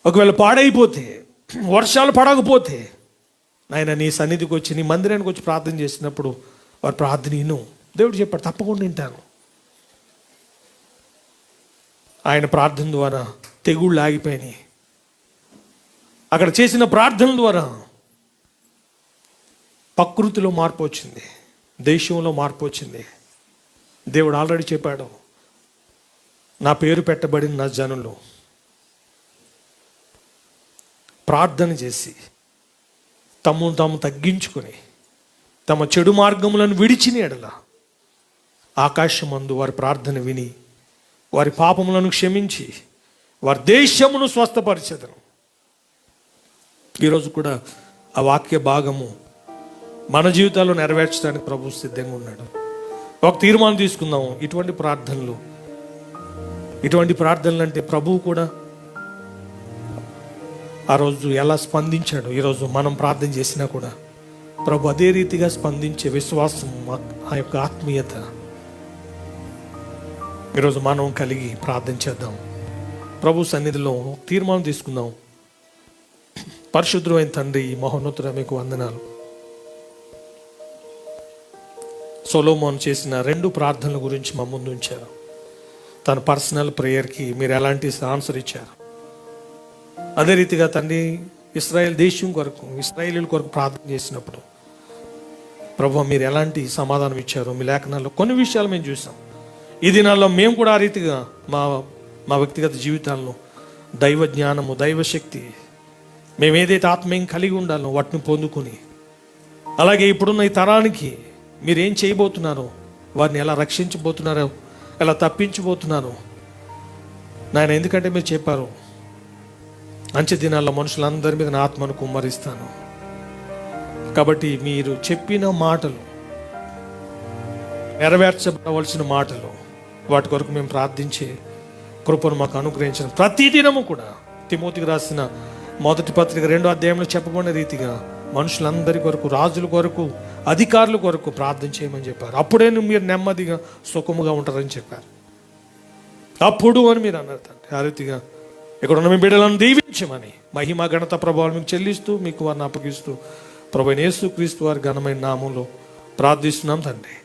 ఒకవేళ పాడైపోతే, వర్షాలు పడకపోతే, నాయన నీ సన్నిధికి వచ్చి, నీ మందిరానికి వచ్చి ప్రార్థన చేసినప్పుడు వారి ప్రార్థన విను. దేవుడు చెప్పాడు, తప్పకుండా వింటాను. ఆయన ప్రార్థన ద్వారా తెగుళ్ళు ఆగిపోయినాయి. అక్కడ చేసిన ప్రార్థన ద్వారా ప్రకృతిలో మార్పు వచ్చింది, దేశంలో మార్పు వచ్చింది. దేవుడు ఆల్రెడీ చెప్పాడు, నా పేరు పెట్టబడిన నా జనులు ప్రార్థన చేసి తమను తాము తగ్గించుకొని తమ చెడు మార్గములను విడిచిన ఎడల ఆకాశమందు వారి ప్రార్థన విని వారి పాపములను క్షమించి వారి దేశమును స్వస్థపరిచెదను. ఈరోజు కూడా ఆ వాక్య భాగము మన జీవితాల్లో నెరవేర్చడానికి ప్రభు సిద్ధంగా ఉన్నాడు. ఒక తీర్మానం తీసుకుందాం. ఇటువంటి ప్రార్థనలు అంటే ప్రభువు కూడా ఆ రోజు ఎలా స్పందించాడు, ఈరోజు మనం ప్రార్థన చేసినా కూడా ప్రభు అదే రీతిగా స్పందించే విశ్వాసం, ఆ యొక్క ఆత్మీయత ఈరోజు మనం కలిగి ప్రార్థన చేద్దాం. ప్రభు సన్నిధిలో తీర్మానం తీసుకుందాం. పరిశుద్ధుడైన తండ్రి, మహోన్నతుడా, మీకు వందనాలు. సొలొమోన్ చేసిన 2 ప్రార్థనల గురించి మా ముందు ఉంచారు. తన పర్సనల్ ప్రేయర్కి మీరు ఎలాంటి ఆన్సర్ ఇచ్చారు, అదే రీతిగా తండ్రి ఇశ్రాయేల్ దేశం కొరకు, ఇశ్రాయేలీల కొరకు ప్రార్థన చేసినప్పుడు ప్రభు మీరు ఎలాంటి సమాధానం ఇచ్చారు మీ లేఖనాల్లో కొన్ని విషయాలు మేము చూసాం. ఈ దినాల్లో మేము కూడా ఆ రీతిగా మా వ్యక్తిగత జీవితాల్లో దైవ జ్ఞానము, దైవశక్తి, మేము ఏదైతే ఆత్మీయం కలిగి ఉండాలో వాటిని పొందుకొని, అలాగే ఇప్పుడున్న ఈ తరానికి మీరేం చేయబోతున్నారో, వారిని ఎలా రక్షించబోతున్నారో, ఎలా తప్పించబోతున్నారో నాయన. ఎందుకంటే మీరు చెప్పారు, అంచె దినాల్లో మనుషులందరి మీద నా ఆత్మను కుమ్మరిస్తాను. కాబట్టి మీరు చెప్పిన మాటలు, నెరవేర్చబడవలసిన మాటలు, వాటి కొరకు మేము ప్రార్థించే కృపను మాకు అనుగ్రహించిన ప్రతిదినము కూడా తిమోతికి రాసిన 1 పత్రిక 2వ అధ్యాయంలో చెప్పబడిన రీతిగా మనుషులందరి కొరకు, రాజుల కొరకు, అధికారుల కొరకు ప్రార్థన చేయమని చెప్పారు. అప్పుడే మీరు నెమ్మదిగా సుఖముగా ఉంటారని చెప్పారు. అప్పుడు అని మీరు అన్నారు తండ్రి. ఆ రీతిగా ఇక్కడ ఉన్న మీ బిడ్డలను దీవించమని మహిమ, ఘనత, ప్రభావం మీకు చెల్లిస్తూ, మీకు వారిని అప్పగిస్తూ ప్రభు యేసుక్రీస్తు వారి ఘనమైన నామంలో ప్రార్థిస్తున్నాం తండ్రి.